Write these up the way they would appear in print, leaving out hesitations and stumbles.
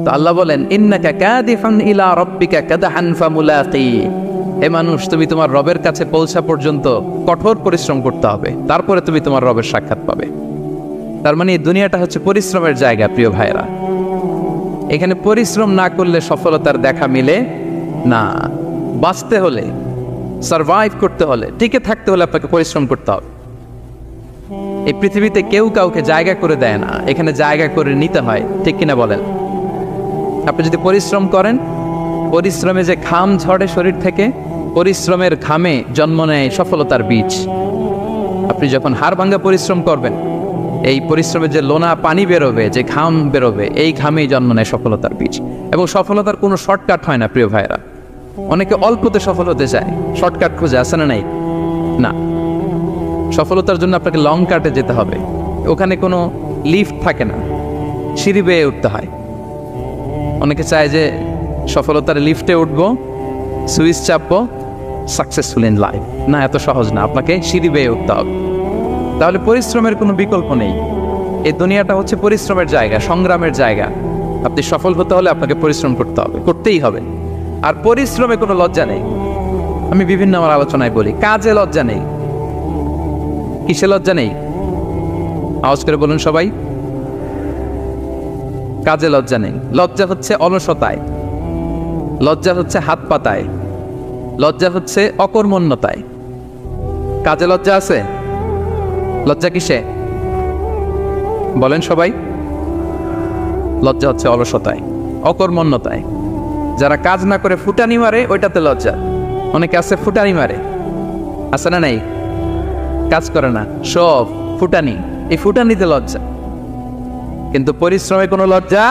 তো আল্লাহ বলেন ইন্নাকা কাদিফুন ইলা রাব্বিকা কাদহান ফামুলাকি, হে মানুষ তুমি তোমার রবের কাছে পৌঁছা পর্যন্ত কঠোর পরিশ্রম করতে হবে, তারপরে তুমি তোমার রবের সাক্ষাৎ পাবে। তার মানে এই দুনিয়াটা হচ্ছে পরিশ্রমের জায়গা প্রিয় ভাইরা। এখানে পরিশ্রম না করলে সফলতার দেখা মিলে না। বাঁচতে হলে, সারভাইভ করতে হলে, টিকে থাকতে হলে আপনাকে পরিশ্রম করতে হবে। এই পৃথিবীতে কেউ কাউকে জায়গা করে দেয় না, এখানে জায়গা করে নিতে হয়, ঠিক কিনা বলেন? আপনি যদি পরিশ্রম করেন, পরিশ্রমে যে ঘাম ঝরে শরীর থেকে, পরিশ্রমের ঘামে জন্ম নেয় সফলতার বীজ। আপনি যখন হাড় ভাঙা পরিশ্রম করবেন, এই পরিশ্রমের যে লোনা পানি বেরোবে, যে ঘাম বেরোবে, এই ঘামেই জন্ম নেয় সফলতার বীজ। এবং সফলতার কোনো শর্টকাট হয় না প্রিয় ভাইরা। অনেকে অল্পতে সফল হতে চায়, শর্টকাট খুঁজে, আসে না? নাই না, সফলতার জন্য আপনাকে লং কাটে যেতে হবে। ওখানে কোনো লিফট থাকে না, সিঁড়ি বেয়ে উঠতে হয়। অনেকে চায় যে সফলতার লিফটে উঠবো, সুইচ চাপবো, সাকসেসফুল ইন লাইফ। না, এত সহজ না, আপনাকে সিঁড়ি বেয়ে উঠতে হবে। তাহলে পরিশ্রমের কোনো বিকল্প নেই। এই দুনিয়াটা হচ্ছে পরিশ্রমের জায়গা, সংগ্রামের জায়গা। আপনি সফল হতে হলে আপনাকে পরিশ্রম করতে হবে, করতেই হবে। আর পরিশ্রমে কোনো লজ্জা নেই। আমি বিভিন্ন আমার আলোচনায় বলি, কাজে লজ্জা নেই। কিসে লজ্জা নেই? আওয়াজ করে বলুন সবাই। কাজে লজ্জা নেই। লজ্জা হচ্ছে অলসতায়, লজ্জা হচ্ছে হাত পাতায়, লজ্জা হচ্ছে অকর্মণ্যতায়। কাজে লজ্জা আছে? লজ্জা কিসে বলেন সবাই? লজ্জা হচ্ছে অলসতায়, অকর্মণ্যতায়। যারা কাজ না করে ফুটানি মারে, ওইটাতে লজ্জা। অনেকে আছে ফুটানি মারে, আছে না? নাই, কাজ করে না, সব ফুটানি। এই ফুটানিতে লজ্জা, কিন্তু পরিশ্রমে কোনো লজ্জা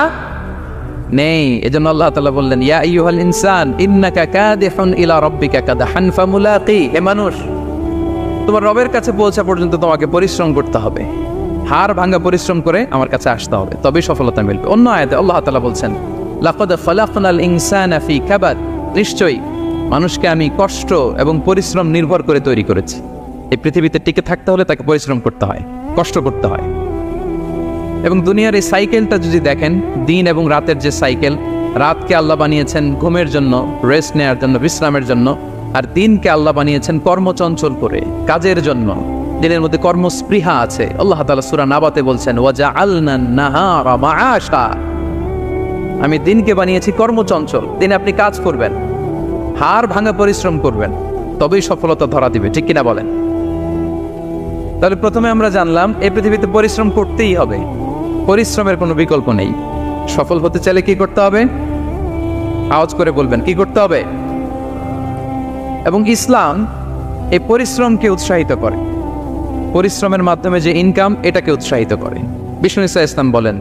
নেই। এজন্য আল্লাহ তাআলা বললেন ইয়া আইয়ুহাল ইনসান ইন্নাকা কাদিহুন ইলা রাব্বিকা কাদহান ফামুলাকি, হে মানুষ তোমার রবের কাছে পৌঁছা পর্যন্ত তোমাকে পরিশ্রম করতে হবে, হাড় ভাঙা পরিশ্রম করে আমার কাছে আসতে হবে, তবেই সফলতা মিলবে। অন্য আয়াতে আল্লাহ তাআলা বলছেন লাকাদ খালাকনাল ইনসানা ফি কাবাদ, নিশ্চয়ই মানুষকে আমি কষ্ট এবং পরিশ্রম নির্ভর করে তৈরি করেছি। এই পৃথিবীতে টিকে থাকতে হলে তাকে পরিশ্রম করতে হয়, কষ্ট করতে হয়। এবং দুনিয়ার এই সাইকেলটা যদি দেখেন, দিন এবং রাতের যে সাইকেল, রাতকে আল্লাহ বানিয়েছেন ঘুমের জন্য, রেস্ট নেওয়ার জন্য, বিশ্রামের জন্য, আর দিনকে আল্লাহ বানিয়েছেন কর্মচঞ্চল করে, কাজের জন্য। দিনের মধ্যে কর্মস্পৃহা আছে। আল্লাহ তাআলা সূরা নাবাতে বলছেন ওয়াজআলনান নাহারা মাআশা, আমি দিনকে বানিয়েছি কর্মচঞ্চল। দিনে আপনি কাজ করবেন, হাড় ভাঙা পরিশ্রম করবেন, তবেই সফলতা ধরা দিবে, ঠিক কিনা বলেন? তাহলে প্রথমে আমরা জানলাম এই পৃথিবীতে পরিশ্রম করতেই হবে, পরিশ্রমের কোনো বিকল্প নেই। সফল হতে চাইলে কি করতে হবে? আওয়াজ করে বলবেন, কি করতে হবে? এবং ইসলাম এই পরিশ্রমকে উৎসাহিত করে, পরিশ্রমের মাধ্যমে যে ইনকাম, এটাকে উৎসাহিত করে। বিষ্ণু ইসলাম বলেন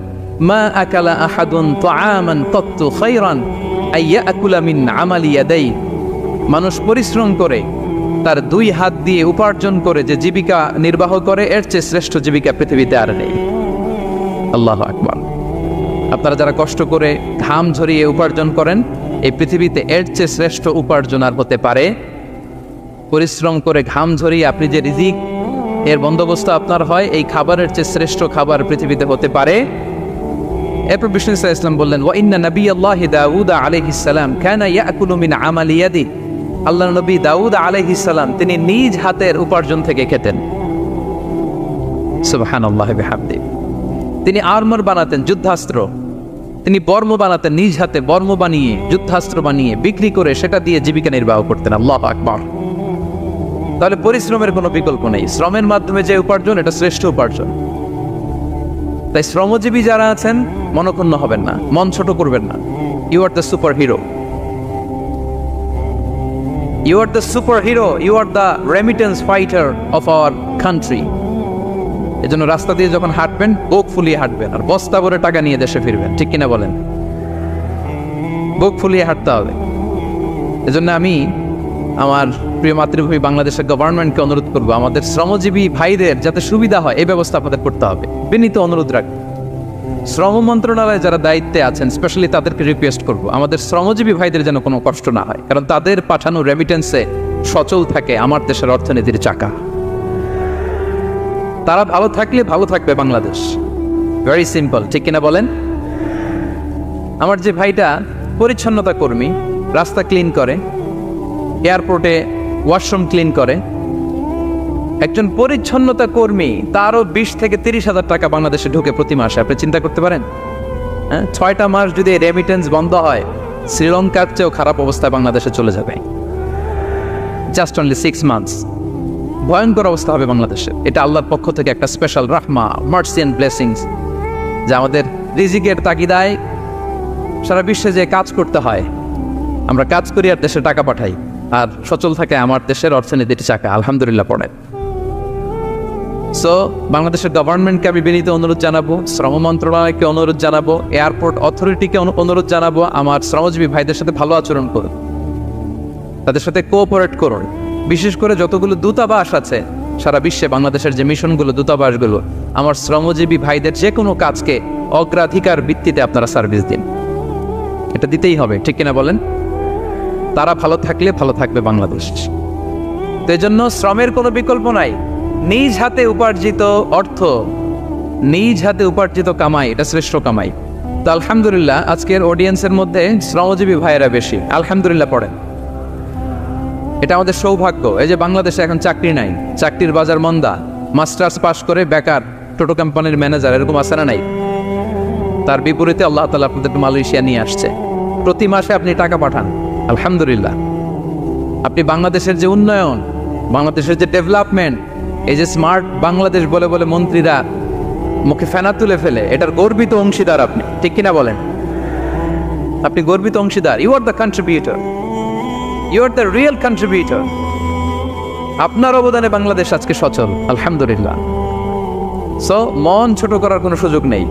মা আকালা আহাদুন তাআমান কাত্তু খায়রান আইয়াকুলা মিন আমালি ইয়াদাই, মানুষ পরিশ্রম করে তার দুই হাত দিয়ে উপার্জন করে যে জীবিকা নির্বাহ করে, এর চেয়ে শ্রেষ্ঠ জীবিকা পৃথিবীতে আর নেই। আল্লাহু আকবার। আপনারা যারা কষ্ট করে ঘাম ঝরিয়ে উপার্জন করেন, এই পৃথিবীতে এর চেয়ে শ্রেষ্ঠ উপার্জন আর হতে পারে? পরিশ্রম করে ঘাম ঝরিয়ে আপনি যে রিজিক এর বন্দোবস্ত আপনার হয়, এই খাবারের চেয়ে শ্রেষ্ঠ খাবার পৃথিবীতে হতে পারে? এরপর বিষ্ণু ইসলাম বললেন ওয়া ইন্না নাবিয়াল্লাহি দাউদ আলাইহিস সালাম কানা ইয়াকুলু মিন আমালি ইয়াদি, আল্লাহর নবী দাউদ আলাইহিস সালাম তিনি নিজ হাতের উপার্জন থেকে খেতেন। সুবহানাল্লাহ বিহামদি। তিনি আর্মার বানাতেন, যুদ্ধাস্ত্র, তিনি বর্ম বানাতেন, নিজ হাতে বর্ম বানিয়ে, যুদ্ধাস্ত্র বানিয়ে বিক্রি করে সেটা দিয়ে জীবিকা নির্বাহ করতেন। আল্লাহু আকবার। তাহলে পরিশ্রমের কোনো বিকল্প নেই। শ্রমের মাধ্যমে যে উপার্জন, এটা শ্রেষ্ঠ উপার্জন। তাই শ্রমজীবী যারা আছেন মনক্ষুণ্ণ হবেন না, মন ছোট করবেন না। You are the super hero, you are the super hero, you are the remittance fighter of our country. এজন্য রাস্তা দিয়ে যখন হাঁটবেন, বুক ফুলিয়ে হাঁটবেন, আর বস্তা ভরে টাকা নিয়ে দেশে ফিরবেন, ঠিক কিনা বলেন? বুক ফুলিয়ে হাঁটতে হবে। এজন্য আমি আমার প্রিয় মাতৃভূমি বাংলাদেশের গভর্নমেন্টকে অনুরোধ করবো, আমাদের শ্রমজীবী ভাইদের যাতে সুবিধা হয় এই ব্যবস্থা আপনাদের করতে হবে। বিনীত অনুরোধ রাখবো। শ্রম মন্ত্রণালয়ে যারা দায়িত্বে আছেন, স্পেশালি তাদেরকে রিকোয়েস্ট করবো, আমাদের শ্রমজীবী ভাইদের যেন কোনো কষ্ট না হয়, কারণ তাদের পাঠানো রেমিটেন্সে সচল থাকে আমার দেশের অর্থনীতির চাকা। তারা ভালো থাকলে ভালো থাকবে বাংলাদেশ। ভেরি সিম্পল, ঠিক কিনা বলেন? আমার যে ভাইটা পরিচ্ছন্নতা কর্মী, রাস্তা ক্লিন করে, এয়ারপোর্টে ওয়াশরুম ক্লিন করে, একজন পরিচ্ছন্নতা কর্মী, তারও 20 থেকে 30,000 টাকা বাংলাদেশে ঢোকে প্রতি মাসে। আপনি চিন্তা করতে পারেন? হ্যাঁ, 6টা মাস যদি রেমিটেন্স বন্ধ হয়, শ্রীলঙ্কার চেয়েও খারাপ অবস্থায় বাংলাদেশে চলে যাবে। Just only 6 months. ভয়ঙ্কর অবস্থা হবে বাংলাদেশে। এটা আল্লাহর পক্ষ থেকে একটা স্পেশাল রাহমা, মার্সি এন্ড ব্লেসিংস, যা আমাদের রিজিকের তাগিদায় সারা বিশ্বে যে কাজ করতে হয়, আমরা কাজ করি আর দেশে টাকা পাঠাই, আর সচল থাকে আমার দেশের অর্থনীতির চাকা। আলহামদুলিল্লাহ পড়ে। সো বাংলাদেশের গভর্নমেন্টকে আমি বিনীত অনুরোধ জানাবো, শ্রম মন্ত্রণালয়কে অনুরোধ জানাবো, এয়ারপোর্ট অথরিটিকে অনুরোধ জানাবো, আমার শ্রমজীবী ভাইদের সাথে ভালো আচরণ করুন, তাদের সাথে কোঅপারেট করুন। বিশেষ করে যতগুলো দূতাবাস আছে সারা বিশ্বে, বাংলাদেশের যে মিশনগুলো, দূতাবাসগুলো, আমার শ্রমজীবী ভাইদের যে কোনো কাজকে অগ্রাধিকার ভিত্তিতে আপনারা সার্ভিস দিন। এটা দিতেই হবে, ঠিক কিনা বলেন? তারা ভালো থাকলে ভালো থাকবে বাংলাদেশ। তো এই জন্য শ্রমের কোনো বিকল্প নাই। নিজ হাতে উপার্জিত অর্থ, নিজ হাতে উপার্জিত কামাই, এটা শ্রেষ্ঠ কামাই। তো আলহামদুলিল্লাহ আজকের অডিয়েন্সের মধ্যে শ্রমজীবী ভাইয়েরা বেশি, আলহামদুলিল্লাহ পড়েন। এটা আমাদের সৌভাগ্য। এই যে বাংলাদেশে এখন চাকরি নাই, চাকরির বাজার মন্দা, মাস্টার্স পাস করে বেকার টোটো কোম্পানির ম্যানেজার, এরকম আছে না নাই? তার বিপরীতে আল্লাহ তাআলা আপনাদের মালয়েশিয়া নিয়ে আসছে। প্রতি মাসে আপনি টাকা পাঠান, আলহামদুলিল্লাহ। আপনি বাংলাদেশের যে উন্নয়ন, বাংলাদেশের যে ডেভেলপমেন্ট, এই যে স্মার্ট বাংলাদেশ বলে বলে মন্ত্রীরা মুখে ফেনা তুলে ফেলে, এটার গর্বিত অংশীদার আপনি, ঠিক কিনা বলেন? আপনি গর্বিত অংশীদার। You are the contributor, you are the real contributor. আপনার অবদানে বাংলাদেশ আজকে সচল, আলহামদুলিল্লাহ। সো মন ছোট করার কোনো সুযোগ নেই।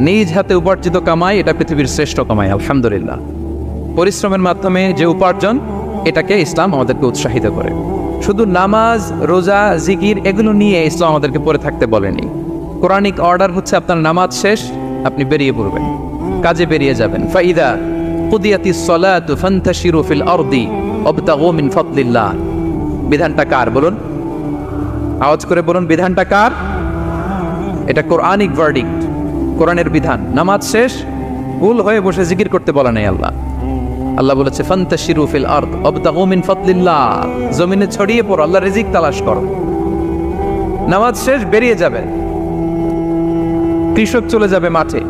নিজ হাতে উপার্জিত কামাই, এটা পৃথিবীর শ্রেষ্ঠ কামাই, আলহামদুলিল্লাহ। পরিশ্রমের মাধ্যমে যে উপার্জন, এটাকে ইসলাম আমাদেরকে উৎসাহিত করে। শুধু নামাজ, রোজা, জিকির এগুলো নিয়ে ইসলাম আমাদেরকে পড়ে থাকতে বলেনি। কোরআনিক অর্ডার হচ্ছে আপনার নামাজ শেষ, আপনি বেরিয়ে পড়বেন, কাজে বেরিয়ে যাবেন। ফাইদা কুদিয়াতিস সালাতু ফান্তাশিরু ফিল আরদি ওয়াবতাগু মিন ফাদলিল্লাহ। বিধানটা কার বলুন? আওয়াজ করে বলুন, বিধানটা কার? এটা কোরআনিক ভার্ডিক্ট, কোরআনের বিধান। নামাজ শেষ, ভুল হয়ে বসে জিকির করতে বলা নাই আল্লাহ। আল্লাহ বলেছে ফান্তাশিরু ফিল আরদ ওয়াবতাগু মিন ফাদলিল্লাহ, জমিনে ছড়িয়ে পড়ো, আল্লাহর রিজিক তালাশ করো। নামাজ শেষ, বেরিয়ে যাবে। কৃষক চলে যাবে মাঠে,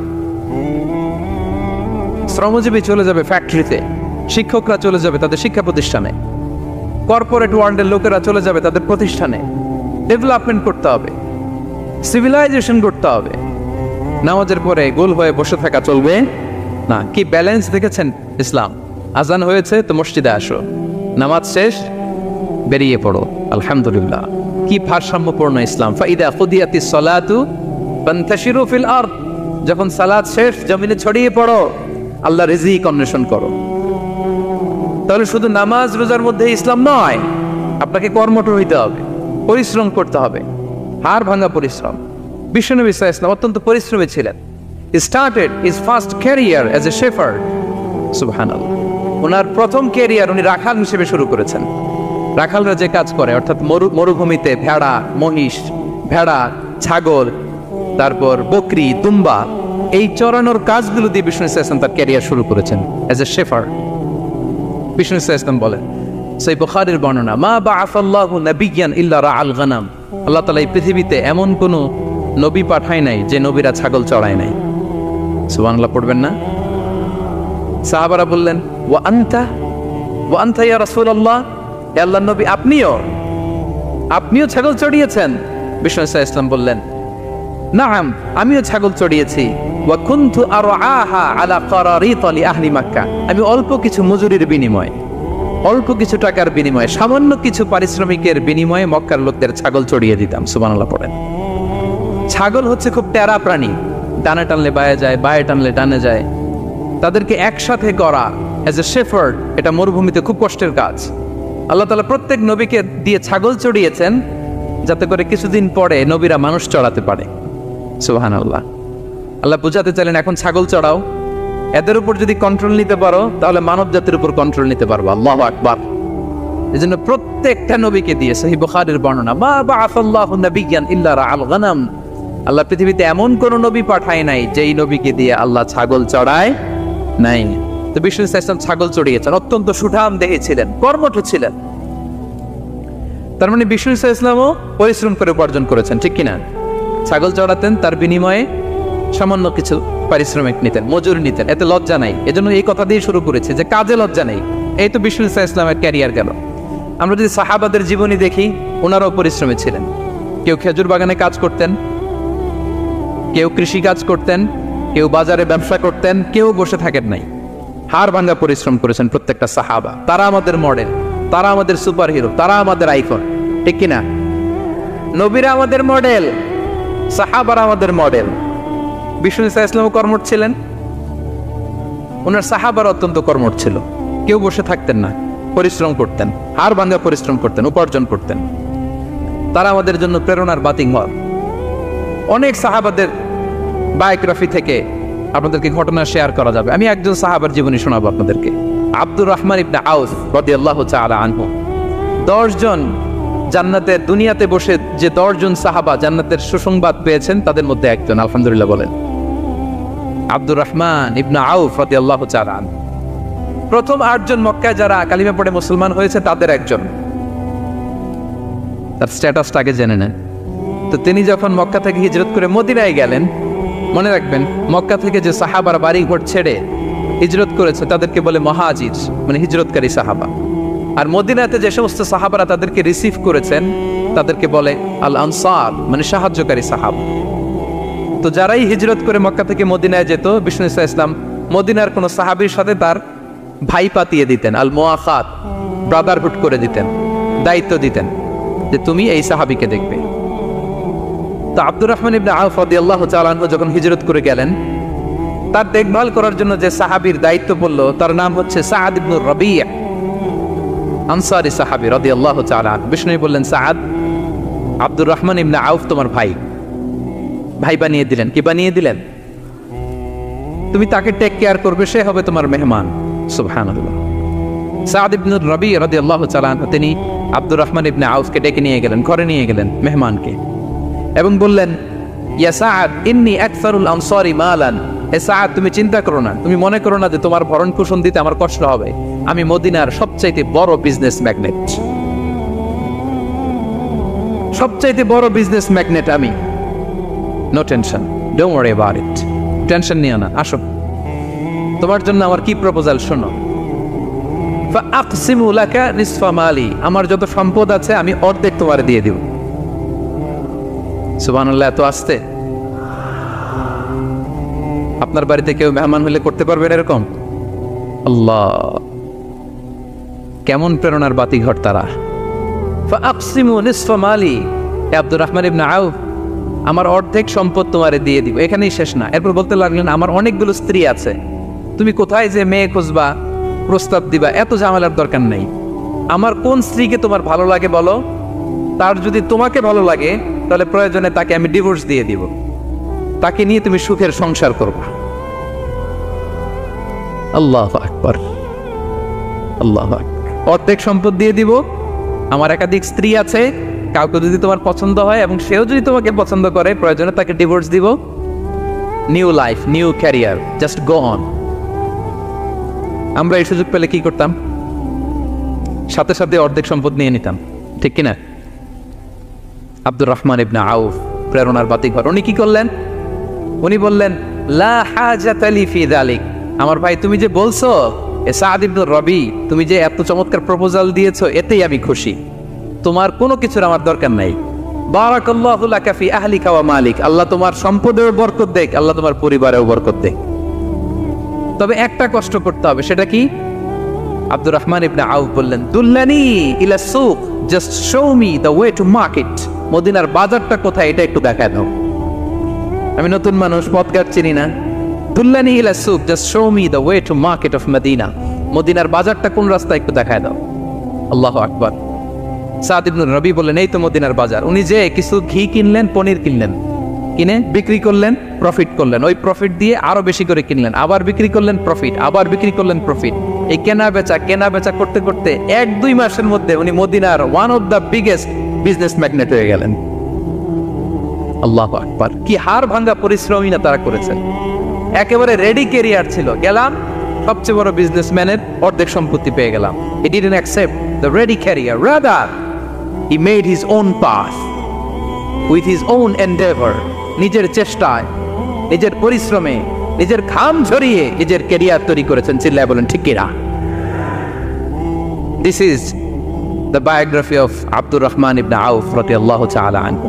শ্রমজীবী চলে যাবে ফ্যাক্টরিতে, শিক্ষকরা চলে যাবে তাদের শিক্ষা প্রতিষ্ঠানে, কর্পোরেট ওয়ার্ল্ডের লোকেরা চলে যাবে তাদের প্রতিষ্ঠানে। ডেভেলপমেন্ট করতে হবে, সিভিলাইজেশন করতে হবে। নামাজের পরে গোল হয়ে বসে থাকা চলবে না। কি ব্যালেন্স দেখেছেন ইসলাম? আজান হয়েছে তো মসজিদে আসো, নামাজ শেষ বেরিয়ে পড়ো, আলহামদুলিল্লাহ। কি ভারসাম্যপূর্ণ ইসলাম। ফাইদা কুদিয়াতিস সালাতু ফান্তাশিরু ফিল আরদ, যখন সালাত শেষ জমিনে ছড়িয়ে পড়ো, আল্লাহ রিজিক অন্বেষণ করো। তাহলে শুধু নামাজ রোজার মধ্যে ইসলাম নয়, আপনাকে কর্মঠ হইতে হবে, পরিশ্রম করতে হবে, হাড় ভাঙা পরিশ্রম। বিশ্বনবী সাল্লাল্লাহু আলাইহি ওয়াসাল্লাম অত্যন্ত পরিশ্রমী ছিলেন। He started his first career as a shepherd, সুবহানাল্লাহ। ওনার প্রথম ক্যারিয়ার উনি রাখাল হিসেবে শুরু করেছেন। রাখালরা যে কাজ করে, অর্থাৎ মরুভূমিতে ভেড়া, মহিষ, ভেড়া, ছাগল, তারপর বকরি, দুম্বা, এই চরানোর কাজগুলো দিয়ে বিষ্ণু ইসলাম তার ক্যারিয়ার শুরু করেছেন as a shepherd. Vishnu Islam বলেন, সেই বুখারীর বর্ণনা, মা বাআসাল্লাহু নাবিয়্যান ইল্লা রাআল গানাম, আল্লাহ তাআলা এই পৃথিবীতে এমন কোন নবী পাঠায় নাই যে নবীরা ছাগল চড়ায় নাই। সুবহানাল্লাহ পড়বেন না? সাহাবারা বললেন, ওয়া আনতা ইয়া রাসূলুল্লাহ, হে আল্লাহর নবী আপনিও ছাগল চড়িয়েছেন? বিষ্ণু ইসলাম বললেন, নাআম, আমিও ছাগল চড়িয়েছি। ওয়া কুনতু আরআহা আলা কারারিত লি আহলি মক্কা, আমি অল্প কিছু মজুরির বিনিময়ে, অল্প কিছু টাকার বিনিময়ে, সামান্য কিছু পারিশ্রমিকের বিনিময়ে মক্কার লোকদের ছাগল চড়িয়ে দিতাম। সুবহানাল্লাহ পড়েন। ছাগল হচ্ছে খুব টেরা প্রাণী, ডানে টানলে বায়ে যায়, বায়ে টানলে ডানে যায়। তাদেরকে একসাথে করা এজ এ শেফার্ড, এটা মরুভূমিতে খুব কষ্টের কাজ। আল্লাহ তাআলা প্রত্যেক নবীকে দিয়ে ছাগল চড়িয়েছেন, যাতে করে কিছুদিন পরে নবীরা মানুষ চড়াতে পারে। সুবহানাল্লাহ। আল্লাহ বুঝাতে চাইলেন, এখন ছাগল চড়াও, এদের উপর যদি কন্ট্রোল নিতে পারো তাহলে মানব জাতির উপর কন্ট্রোল নিতে পারবো। আল্লাহু আকবার। এজন্য প্রত্যেকটা নবীকে দিয়ে, সহিহ বুখারীর বর্ণনা, মা বাআসাল্লাহু নাবিয়্যান ইল্লা রাআল গানাম, আল্লাহ পৃথিবীতে এমন কোন নবী পাঠায় নাই যেই নবীকে দিয়ে আল্লাহ ছাগল চড়ায় নাই। তো বিষ্ণু ইসলাম ছাগল চড়িয়েছেন, অত্যন্ত সুঠাম দেহে ছিলেন, কর্মঠ ছিলেন। তার মানে বিষ্ণু ইসলামও পরিশ্রম করে উপার্জন করেছেন, ঠিক কিনা? ছাগল চড়াতেন, তার বিনিময়ে সামান্য কিছু পারিশ্রমিক নিতেন, মজুরি নিতেন, এতে লজ্জা নাই। এজন্য এই কথা দিয়ে শুরু করেছে যে কাজে লজ্জা নেই। এই তো বিষ্ণু ইসলামের ক্যারিয়ার গেল। আমরা যদি সাহাবাদের জীবনী দেখি, ওনারাও পরিশ্রমী ছিলেন। কেউ খেজুর বাগানে কাজ করতেন, কেউ কৃষি কাজ করতেন, কেউ বাজারে ব্যবসা করতেন, কেউ বসে থাকেন নাই। হাড় ভাঙা পরিশ্রম করেছেন প্রত্যেকটা সাহাবা। তারা আমাদের মডেল, তারা আমাদের সুপার হিরো, তারা আমাদের আইকন, ঠিক কিনা? নবীরা আমাদের মডেল, সাহাবারা আমাদের মডেল। বিষ্ণু ইসলামও কর্মঠ ছিলেন, ওনার সাহাবারা অত্যন্ত কর্মঠ ছিল। কেউ বসে থাকতেন না, পরিশ্রম করতেন, হাড় ভাঙা পরিশ্রম করতেন, উপার্জন করতেন। তারা আমাদের জন্য প্রেরণার বাতিঘর। অনেক সাহাবাদের বায়োগ্রাফি থেকে আপনাদেরকে ঘটনা শেয়ার করা যাবে। আমি একজন সাহাবার জীবনী শোনাবো আপনাদেরকে। আব্দুর রহমান ইবনে আউফ রাদিয়াল্লাহু তাআলা আনহু, 10 জন জান্নাতের, দুনিয়াতে বসে যে 10 জন সাহাবা জান্নাতের সুসংবাদ পেয়েছেন তাদের মধ্যে একজন, আলহামদুলিল্লাহ বলেন। আব্দুর রহমান ইবনে আউফ রাদিয়াল্লাহু তাআলা আনহু প্রথম 8 জন মক্কায় যারা কালিমা পড়ে মুসলমান হয়েছে তাদের একজন। তার স্ট্যাটাসটা আগে জেনে নেন। তো তিনি যখন মক্কা থেকে হিজরত করে মদিনায় গেলেন, মনে রাখবেন মক্কা থেকে যে সাহাবারা বাড়ি ঘর ছেড়ে হিজরত করেছে তাদেরকে বলে মহাজির, মানে হিজরতকারী সাহাবা। আর মদিনাতে যে সমস্ত সাহাবারা তাদেরকে রিসিভ করেছেন তাদেরকে বলে আল আনসার, মানে সাহায্যকারী সাহাবা। তো যারাই হিজরত করে মক্কা থেকে মদিনায় যেত, বিষ্ণু ইসলাম মদিনার কোন সাহাবীর সাথে তার ভাই পাতিয়ে দিতেন, আল মুআখাত, ব্রাদারহুড করে দিতেন, দায়িত্ব দিতেন যে তুমি এই সাহাবীকে দেখবে। তো আব্দুর রহমান ইবনে আউফ রাদিয়াল্লাহু তাআলা আনহু যখন হিজরত করে গেলেন, তার দেখভাল করার জন্য যে সাহাবীর দায়িত্ব পড়ল তার নাম হচ্ছে সাআদ ইবনে রাবী, আনসারী সাহাবী রাদিয়াল্লাহু তাআলা আনহু। বিষ্ণু বললেন, সাআদ, আব্দুর রহমান ইবনে আউফ তোমার ভাই, ভাই বানিয়ে দিলেন। কি বানিয়ে দিলেন? তুমি তাকে টেক কেয়ার করবে, সে হবে তোমার মেহমান। সুবহানাল্লাহ। সাআদ ইবনে রাবী রাদিয়াল্লাহু তাআলা আনহু তিনি আব্দুর রহমান ইবনে আউফকে ডেকে নিয়ে গেলেন, ঘরে নিয়ে গেলেন মেহমানকে, এবং বললেন, ইয়া সাআদ ইন্নী আকসারুল আনসারি মালান। হে সাআদ, তুমি চিন্তা করো না, তুমি মনে করো না যে তোমার ভরণ পোষণ দিতে আমার কষ্ট হবে। আমি মদিনার সবচাইতে বড় বিজনেস ম্যাগনেট, সবচাইতে বড় বিজনেস ম্যাগনেট আমি। No tension, don't worry about it. Tension নিও না, আসো, তোমার জন্য আমার কি প্রপোজাল শোনো। ফাআকসিমু লাকা নিসফা মালি, আমার যত সম্পদ আছে আমি অর্ধেক তোমারে দিয়ে দিব। সুবহানাল্লাহ, এত আসতে। আপনার বাড়িতে কেউ মেহমান হলে করতে পারবেন এরকম? আল্লাহ, কেমন প্রেরণার বাতিঘর তারা। ফাআকসিমু নিসফা মালি, আব্দুর রহমান ইবনে আউফ, আমার অর্ধেক সম্পদ তোমারে দিয়ে দিব। এখানেই শেষ না, এরপর বলতে লাগলেন, আমার অনেকগুলো স্ত্রী আছে, তুমি কোথায় যে মেয়ে খুঁজবা, প্রস্তাব দিবা, এত ঝামেলার দরকার নেই। আমার কোন স্ত্রীকে তোমার ভালো লাগে বলো, তার যদি তোমাকে ভালো লাগে তাহলে প্রয়োজনে তাকে আমি ডিভোর্স দিয়ে দিব, তাকে নিয়ে তুমি সুখের সংসার করবা। আল্লাহু আকবার, আল্লাহু আকবার। অর্ধেক সম্পদ দিয়ে দিব, আমার একাধিক স্ত্রী আছে, কাউকে যদি তোমার পছন্দ হয় এবং সেও যদি তোমাকে পছন্দ করে, প্রয়োজনে তাকে ডিভোর্স দিব। New life, new career, just go on. আমরা এই সুযোগ পেলে কি করতাম? সাথে সাথে অর্ধেক সম্পদ নিয়ে নিতাম, ঠিক কিনা? আব্দুর রহমান ইবনে আউফ প্রেরণার বাতিঘর। উনি কি করলেন? উনি বললেন, লা হাজাতা লি ফি যালিক, আমার ভাই তুমি যে বলছো, এ সাআদ ইবনে রাবী, তুমি যে এত চমৎকার প্রপোজাল দিয়েছো, এতেই আমি খুশি, তোমার কোনো কিছুর আমার দরকার নাই। বারাকাল্লাহু লাকা ফি আহলিকা ওয়া মালিক, আল্লাহ তোমার সম্পদেও বরকত দেখ, আল্লাহ তোমার পরিবারেও বরকত দেখ। তবে একটা কষ্ট করতে হবে, সেটা কি? আব্দুর রহমান ইবনে আউফ বললেন, দুল্লানি ইলা সুক, just show me the way to market. মদিনার বাজারটা কোথায় এটা একটু দেখায় দাও। আমি নতুন মানুষ, পথঘাট চিনি না। দুল্লানি ইলা সুক, just show me the way to market of Medina. মদিনার বাজারটা কোন রাস্তা একটু দেখায় দাও। আল্লাহু আকবার। সাআদ ইবনে রাবী বললেন, এই তো মদিনার বাজার। উনি যে কিছু ঘি কিনলেন, পনির কিনলেন, কিনে বিক্রি করলেন, প্রফিট করলেন। ওই প্রফিট দিয়ে আরো বেশি করে কিনলেন, আবার বিক্রি করলেন, প্রফিট, আবার বিক্রি করলেন, প্রফিট। এই কেনা বেচা করতে করতে 1-2 মাসের মধ্যে উনি মদিনার one of the biggest business magnate হয়ে গেলেন। আল্লাহু আকবার। কি হাড় ভাঙ্গা পরিশ্রমই না তারা করেছেন। একেবারে রেডি ক্যারিয়ার ছিল, গেলাম সবচেয়ে বড় বিজনেসম্যানের অর্ধেক সম্পত্তি পেয়ে গেলাম। He didn't accept the ready career, rather he made his own path with his own endeavor. নিজের চেষ্টায়, নিজের পরিশ্রমে, নিজের ঘাম ঝরিয়ে নিজের ক্যারিয়ার তৈরি করেছেন। চিল্লায় বলেন ঠিক কিনা? This is the biography of Abdul Rahman ibn Auf radiyallahu ta'ala anhu.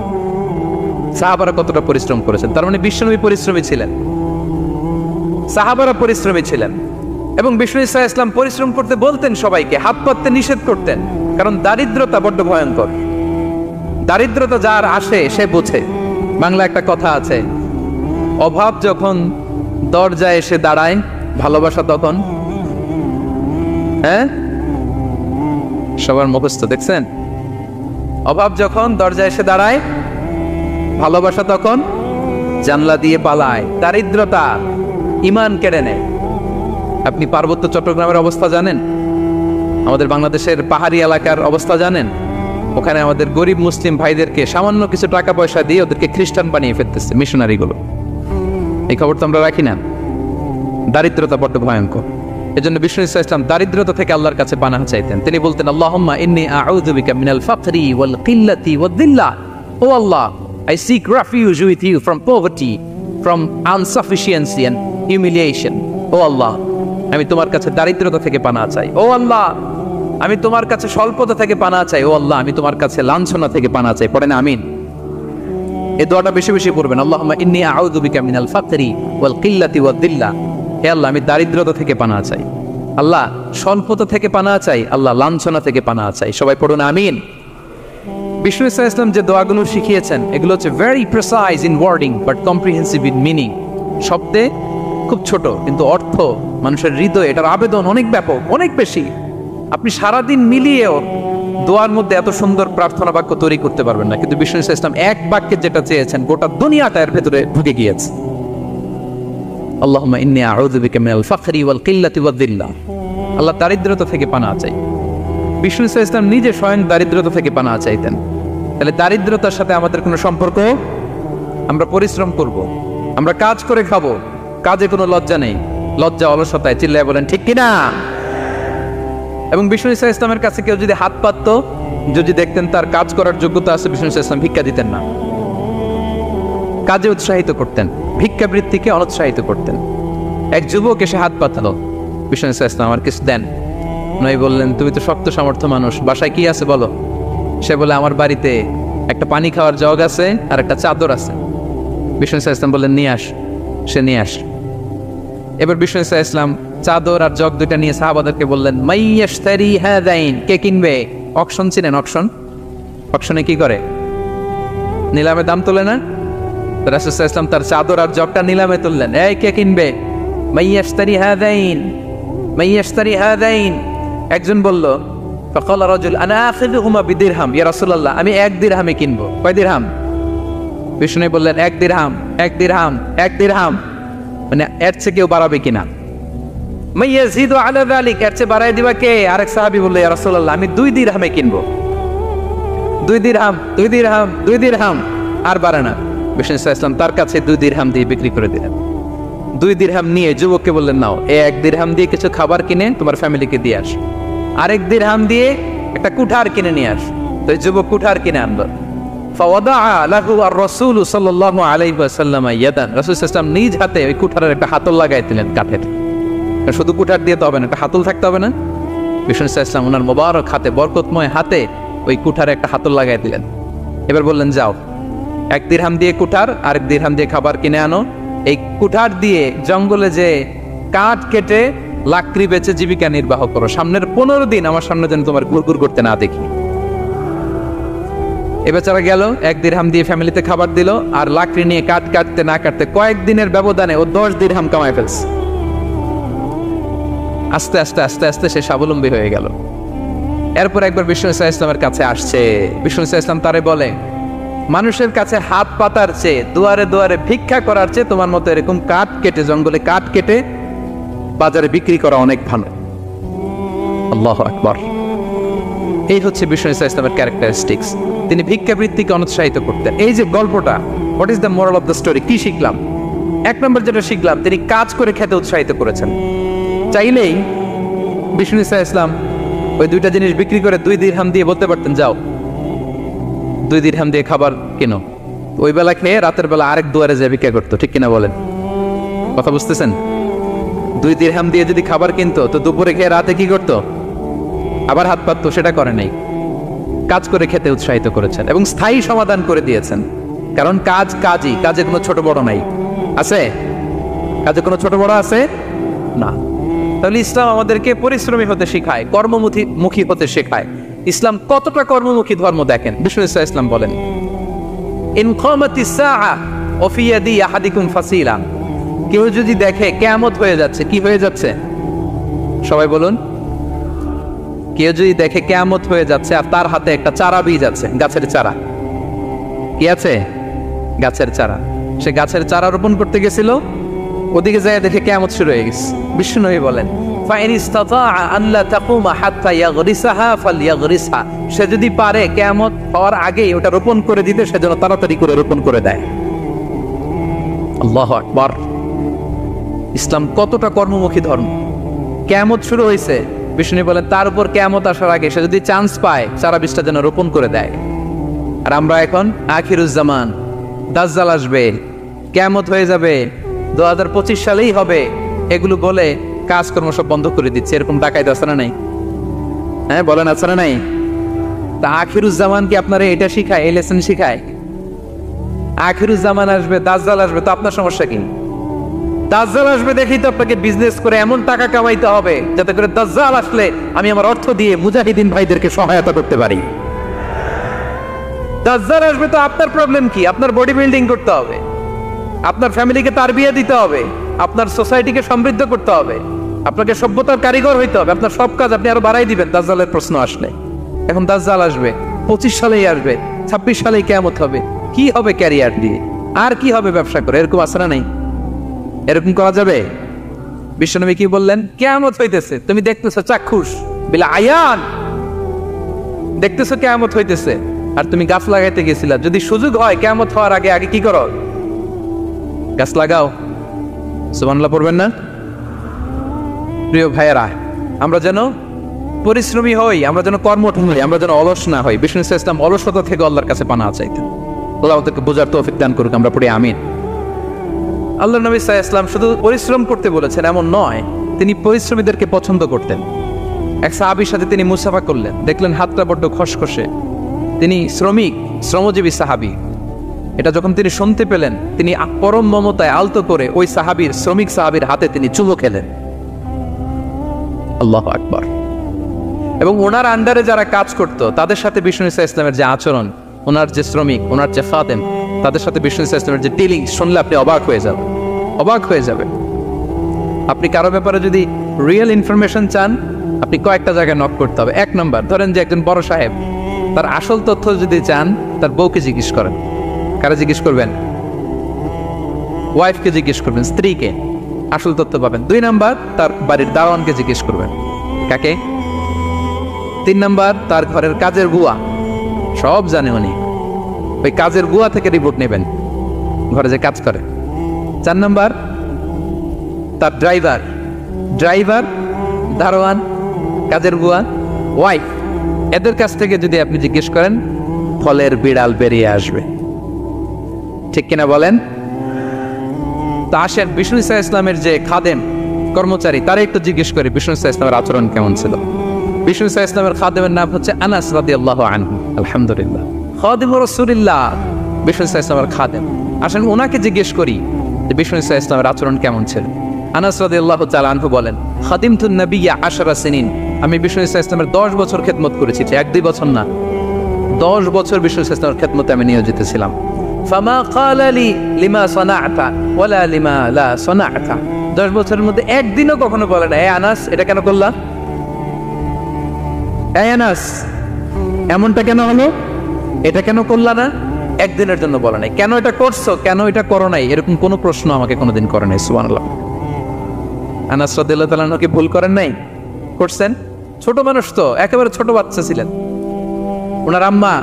সাহাবারা কতটা পরিশ্রম করেছেন, তার মানে বিশ্বনবী পরিশ্রমী ছিলেন, সাহাবারা পরিশ্রমী ছিলেন। এবং বিষ্ণু ইসা ইসলাম পরিশ্রম করতে বলতেন সবাইকে, হাত পাততে নিষেধ করতেন, কারণ দারিদ্রতা বড্ড ভয়ঙ্কর। দারিদ্রতা যার আসে সে বোঝে। বাংলা একটা কথা আছে, অভাব যখন দরজায় এসে দাঁড়ায়, ভালোবাসা তখন। হ্যাঁ, সবার মুখস্থ দেখছেন? অভাব যখন দরজায় এসে দাঁড়ায়, ভালোবাসা তখন জানলা দিয়ে পালায়। দারিদ্রতা ঈমান কেড়ে নেয়। আপনি পার্বত্য চট্টগ্রামের অবস্থা জানেন? আমাদের বাংলাদেশের পাহাড়ি এলাকার অবস্থা জানেন? ওখানে আমাদের গরিব মুসলিম ভাইদেরকে সামান্য কিছু টাকা পয়সা দিয়ে ওদেরকে খ্রিস্টান বানিয়ে ফেলতেছে মিশনারিগুলো। এই খবর তো আমরা রাখি না। দারিদ্রতা বড্ড ভয়ঙ্কর। এজন্য বিষ্ণু ইসলাম দারিদ্রতা থেকে আল্লাহর কাছে পানাহ চাইতেন। তিনি বলতেন, আল্লাহুম্মা ইন্নী আউযু বিকা মিনাল ফাকরি ওয়াল কিল্লাতি ওয়াদ-দিল্লা। ও আল্লাহ, I seek refuge with you from poverty, from insufficiency and humiliation. ও আল্লাহ, আমি তোমার কাছে দারিদ্রতা থেকে পানাহ চাই। ও আল্লাহ, আমি তোমার কাছে স্বল্পতা থেকে পানাহ চাই। ও আল্লাহ, আমি তোমার কাছে লাঞ্ছনা থেকে পানাহ চাই। পড়েন আমিন। এই দোয়াটা বেশি বেশি পড়বেন। আল্লাহুম্মা ইন্নী আউযু বিকা মিনাল ফাকরি ওয়াল কিল্লাতি ওয়াদ-দিল্লা। হে আল্লাহ, আমি দারিদ্রতা থেকে পানাহ চাই। আল্লাহ, স্বল্পতা থেকে পানাহ চাই। আল্লাহ, লাঞ্ছনা থেকে পানাহ চাই। সবাই পড়ুন আমিন। বিষ্ণু ইসলাম যে দোয়াগুলো শিখিয়েছেন এগুলো হচ্ছে very precise in wording but comprehensive in meaning. শব্দে খুব ছোট, কিন্তু অর্থ মানুষের হৃদয়ে এটার আবেদন অনেক ব্যাপক, অনেক বেশি। আপনি সারাদিন মিলিয়েও দোয়ার মধ্যে এত সুন্দর প্রার্থনা বাক্য তৈরি করতে পারবেন না, কিন্তু বিষ্ণু ইসলাম এক বাক্যে যেটা চেয়েছেন গোটা দুনিয়াটা এর ভেতরে ঢুকে গিয়েছে। আল্লাহুম্মা ইন্নী আউযু বিকা মিনাল ফাকরি ওয়াল কিল্লাতি ওয়াদ-দিল্লা। আল্লাহ, দারিদ্রতা থেকে পানাহ চাই। বিষ্ণু ইসলাম নিজে স্বয়ং দারিদ্রতা থেকে পানাহ চাইতেন। তাহলে দারিদ্রতার সাথে আমাদের কোনো সম্পর্ক? আমরা পরিশ্রম করব, আমরা কাজ করে খাবো, কাজে কোনো লজ্জা নেই। লজ্জা অলসতায়। চিল্লায় বলেন ঠিক কিনা? এবং বিষ্ণু ইসলামের কাছে কেউ যদি হাত পাতত, যদি দেখতেন তার কাজ করার যোগ্যতা আছে, বিষ্ণু ইসলাম ভিক্ষা দিতেন না, কাজে উৎসাহিত করতেন, ভিক্ষাবৃত্তিকে অনুৎসাহিত করতেন। এক যুবক এসে হাত পাতলো, বিষ্ণু ইসলাম আমার কিছু দেন। নয় বললেন, তুমি তো শক্ত সামর্থ্য মানুষ, বাসায় কি আছে বলো? সে বলে, আমার বাড়িতে একটা পানি খাওয়ার জগ আছে আর একটা চাদর আছে। বিষ্ণু ইসলাম বললেন, নিয়ে আস। সে নিয়ে আস। এবার বিষ্ণু ইসলাম চাদর আর জগ দুইটা নিয়ে সাহাবাদেরকে বললেন, মাইয়াশতারি হাযাইন, কে কিনবে? অকশন চিনেন? অকশন, অকশনে কি করে? নিলামে দাম তোলে না? রাসূল সাল্লাল্লাহু আলাইহি ওয়াসাল্লাম তার চাদর আর জগটা নিলামে তুললেন। এই কে কিনবে? মাইয়াশতারি হাযাইন, মাইয়াশতারি হাযাইন। একজন বলল, ফাকালা রাজুল আনা আখিযুহুমা বিদিরহাম, ইয়া রাসূলুল্লাহ, আমি 1 দিরহামে কিনবো। কয় দিরহাম? বিষ্ণু বললেন, 1 দিরহাম, 1 দিরহাম, 1 দিরহাম। মানে এর চেয়ে কেউ বাড়াবে কিনা? মাইয়াজিদু আলা যালিক, এর চেয়ে বাড়ায় দিবা কে? আরেক সাহাবী বলল, ইয়া রাসূলুল্লাহ, আমি 2 দিরহামে কিনবো। 2 দিরহাম, 2 দিরহাম, 2 দিরহাম, আর বাড়ে না। বিষ্ণু ইসলাম তার কাছে 2 দিরহাম দিয়ে বিক্রি করে দিলেন। 2 দিরহাম নিয়ে যুবককে বললেন, নাও, 1 দিরহাম দিয়ে কিছু খাবার কিনে তোমার ফ্যামিলিকে দিয়ে আস, আরেক দিরহাম দিয়ে একটা কুঠার কিনে নিয়ে আস। তো যুবক কুঠার কিনে আনলো। ফাওয়াদাআ লাহু আর-রাসূল সাল্লাল্লাহু আলাইহি ওয়াসাল্লাম ইয়াদান, রাসূল সাল্লাল্লাহু আলাইহি ওয়াসাল্লাম নিজ হাতে ওই কুঠারের একটা হাতল লাগাই দিলেন কাঠের। শুধু কুঠার দিয়ে তো হবে না, একটা হাতল থাকতে হবে না? বিষ্ণু সাল্লাল্লাহু আলাইহি ওয়াসাল্লাম ওনার মোবারক হাতে, বরকতময় হাতে ওই কুঠারে একটা হাতল লাগাই দিলেন। এবার বললেন, যাও, 1 দিরহাম দিয়ে কুঠার, আরেক দিরহাম দিয়ে খাবার কিনে আনো। এই কুঠার দিয়ে জঙ্গলে যে কাঠ কেটে লাকড়ি বেচে জীবিকা নির্বাহ করো। সামনের 15 দিন আমার সামনে যেন তোমার গুড়গুড় করতে না দেখি। এ বেচারা গেল, 1 দিরহাম দিয়ে ফ্যামিলিতে খাবার দিল, আর লাকড়ি নিয়ে কাঠ কাটতে না কাটতে কয়েকদিনের ব্যবধানে ও 10 দিরহাম কামায় ফেলছে। আস্তে আস্তে আস্তে আস্তে সে স্বাবলম্বী হয়ে গেল। এরপর একবার বিষ্ণু ইসলামের কাছে আসছে। বিষ্ণু ইসলাম তারে বলে, মানুষের কাছে হাত পাতার চেয়ে, দুয়ারে দুয়ারে ভিক্ষা করার চেয়ে তোমার মতো এরকম কাঠ কেটে, জঙ্গলে কাঠ কেটে বাজারে বিক্রি করা অনেক ভালো। আল্লাহু আকবার। এই হচ্ছে বিষ্ণু ইসলামের ক্যারেক্টারিস্টিক্স। তিনি ভিক্ষাবৃত্তিকে অনুৎসাহিত করতেন। এই যে গল্পটা, what is the moral of the story? কি শিখলাম? 1 নম্বর যেটা শিখলাম, তিনি কাজ করে খেতে উৎসাহিত করেছেন। চাইলেই বিষ্ণু ইসলাম ওই দুইটা জিনিস বিক্রি করে 2 দিরহাম দিয়ে বলতে পারতেন, যাও 2 দিরহাম দিয়ে খাবার কেনো। ওই বেলা খেয়ে রাতের বেলা আরেক দুয়ারে যে বিক্রি করতো, ঠিক কিনা বলেন? কথা বুঝতেছেন? 2 দিরহাম দিয়ে যদি খাবার কিনতো তো দুপুরে খেয়ে রাতে কি করতো? আবার হাত পাততো। সেটা করে নাই, কাজ করে খেতে উৎসাহিত করেছেন এবং স্থায়ী সমাধান করে দিয়েছেন। কারণ কাজই, কাজে কোনো ছোট বড় নাই। আছে? কাজে কোনো ছোট বড় আছে না। তাহলে ইসলাম আমাদেরকে পরিশ্রমী হতে শেখায়, কর্মমুখী হতে শেখায়। ইসলাম কতটা কর্মমুখী ধর্ম দেখেন। বিষ্ণু ইসলাম বলেন, ইন কামাতিস সাআ ওয়া ফি ইয়াদি আহাদিকুম ফাসিলা। কেউ যদি দেখে কিয়ামত হয়ে যাচ্ছে, কি হয়ে যাচ্ছে? সবাই বলুন। কেউ যদি দেখে কিয়ামত হয়ে যাচ্ছে আর তার হাতে একটা চারা বীজ আছে, গাছের চারা। কি আছে? গাছের চারা। সে গাছের চারা রোপণ করতে গেছিল, ওদিকে যায় দেখে কিয়ামত শুরু হয়ে গেছে। বিষ্ণু নবী বলেন, ফাইন ইসতাতাআ আন লা তাকুমা হাত্তা ইয়াগরিসাহা ফালইয়াগরিসহা। সে যদি পারে কিয়ামত হওয়ার আগেই ওটা রোপণ করে দিতে, সে যেন তাড়াতাড়ি করে রোপণ করে দেয়। আল্লাহু আকবার। ইসলাম কতটা কর্মমুখী ধর্ম। কিয়ামত শুরু হয়েছে, বিষ্ণু বলেন তার উপর কিয়ামত আসার আগে সে যদি চান্স পায় চারা বীজটা যেন রোপণ করে দেয়। আর আমরা এখন আখিরুজ্জামান, দাজ্জাল আসবে, কিয়ামত হয়ে যাবে, 2025 সালেই হবে, এগুলো বলে কাজকর্ম সব বন্ধ করে দিচ্ছে। এরকম ডাকাইতে আছে না নাই? হ্যাঁ বলেন, আছে না নাই? তা আখিরুজ্জামান কি আপনারা এটা শিখায়, এই লেসন শিখায়? আখিরুজ্জামান আসবে, দাজ্জাল আসবে, তো আপনার সমস্যা কি? দাজ্জাল আসবে দেখেই তো আপনাকে বিজনেস করে এমন টাকা কামাইতে হবে যাতে করে দাজ্জাল আসলে আমি আমার অর্থ দিয়ে মুজাহিদিন ভাইদেরকে সহায়তা করতে পারি। দাজ্জাল আসবে তো আপনার প্রবলেম কি? আপনার বডি বিল্ডিং করতে হবে, আপনার ফ্যামিলিকে তারবিয়া দিতে হবে, আপনার সোসাইটিকে সমৃদ্ধ করতে হবে, আপনাকে সভ্যতার কারিগর হইতে হবে। আপনার সব কাজ আপনি আরো বাড়াই দিবেন দাজ্জালের প্রশ্ন আসলে। এখন দাজ্জাল আসবে, 25 সালেই আসবে, 26 সালেই কিয়ামত হবে। কি হবে ক্যারিয়ার দিয়ে? আর কি হবে ব্যবসা করে? এরকম আছে না নাই? এরকম করা যাবে? বিশ্বনবী কি বললেন? কিয়ামত হইতেছে, তুমি দেখতেছো চাক্ষুষ বিলা আয়ান, দেখতেছো কিয়ামত হইতেছে, আর তুমি গাছ লাগাইতে গেছিলা। যদি সুযোগ হয় কিয়ামত হওয়ার আগে আগে কি করো? গাছ লাগাও। সুবহানাল্লাহ পড়বেন না? প্রিয় ভাইয়েরা, আমরা যেন পরিশ্রমী হই, আমরা যেন কর্মঠ হই, আমরা যেন অলস না হই। বিষ্ণু ইসলাম অলসতা থেকে আল্লাহর কাছে পানাহ চাইতেন। আল্লাহ আমাদেরকে বোঝার তৌফিক দান করুক, আমরা পড়ি আমিন। আল্লাহ নবী সাল্লাল্লাহু আলাইহি ওয়াসাল্লাম শুধু পরিশ্রম করতে বলেছেন এমন নয়, তিনি পরিশ্রমীদেরকে পছন্দ করতেন। এক সাহাবীর সাথে তিনি মুসাফা করলেন, দেখলেন হাতটা বড্ড খসখসে, তিনি শ্রমজীবী সাহাবী। এটা যখন তিনি শুনতে পেলেন, তিনি পরম মমতায় আলতো করে ওই শ্রমিক সাহাবীর হাতে তিনি চুমো খেলেন। আল্লাহু আকবার। এবং ওনার আন্ডারে যারা কাজ করত তাদের সাথে বিষ্ণু ইসলামের যে আচরণ, ওনার যে শ্রমিক, ওনার যে খাদেম, তাদের সাথে বিষ্ণু ইসলামের যে ডিলিং শুনলে আপনি অবাক হয়ে যাবেন। আপনি কারো ব্যাপারে যদি রিয়েল ইনফরমেশন চান, আপনি কয়েকটা জায়গায় নক করতে হবে। 1 নাম্বার, ধরেন যে একজন বড় সাহেব, তার আসল তথ্য যদি চান তার বউকে জিজ্ঞেস করেন। কারা জিজ্ঞেস করবেন? ওয়াইফকে জিজ্ঞেস করবেন, স্ত্রীকে, আসল তথ্য পাবেন। 2 নাম্বার, তার বাড়ির দারোয়ানকে জিজ্ঞেস করবেন। কাকে? 3 নাম্বার, তার ঘরের কাজের বুয়া, সব জানে উনি, ওই কাজের বুয়া থেকে রিপোর্ট নেবেন, ঘরে যে কাজ করে। 4 নাম্বার, তার ড্রাইভার, দারোয়ান, কাজের বুয়া, ওয়াইফ, এদের কাছ থেকে যদি আপনি জিজ্ঞেস করেন, ফলের বিড়াল বেরিয়ে আসবে। ঠিক কিনা বলেন? তা আসেন বিষ্ণু ইসলামের যে খাদেম, কর্মচারী, তারা একটু জিজ্ঞেস করে বিষ্ণু ইসলামের আচরণ কেমন ছিল। বিষ্ণু ইসলামের খাদেমের নাম হচ্ছে আনাস রাদিয়াল্লাহু আনহু। আলহামদুলিল্লাহ, খাদিমুর রাসূলিল্লাহ, বিষ্ণু ইসলামের খাদেম। আসেন ওনাকে জিজ্ঞেস করি যে বিষ্ণু ইসলামের আচরণ কেমন ছিল। আনাস রাদিয়াল্লাহু তাআলা আনহু বলেন, খাদিমতুন নবিয়্যা 10 সিনিন, আমি বিষ্ণু ইসলামের 10 বছর খেদমত করেছি। 1-2 বছর না, 10 বছর বিষ্ণু ইসলামের খেদমতে আমি নিয়োজিত ছিলাম। ফামা ক্বালা লি লিমা সানা'তা ওয়ালা লিমা লা সানা'তা, 10 বছরের মধ্যে একদিনও কখনো বলে না, এ আনাস এটা কেন করলা, এ আনাস এমনটা কেন হলো, এটা কেন করলা না, একদিনের জন্য বলে নাই। কেন এটা করছো, কেন এটা করো নাই, এরকম কোনো প্রশ্ন আমাকে কোনোদিন করে নাই। সুবহানাল্লাহ। আনাস রাদিয়াল্লাহু তাআলা কি ভুল করেন নাই? করছেন। ছোট মানুষ তো, একেবারে ছোট বাচ্চা ছিলেন। ওনার আম্মা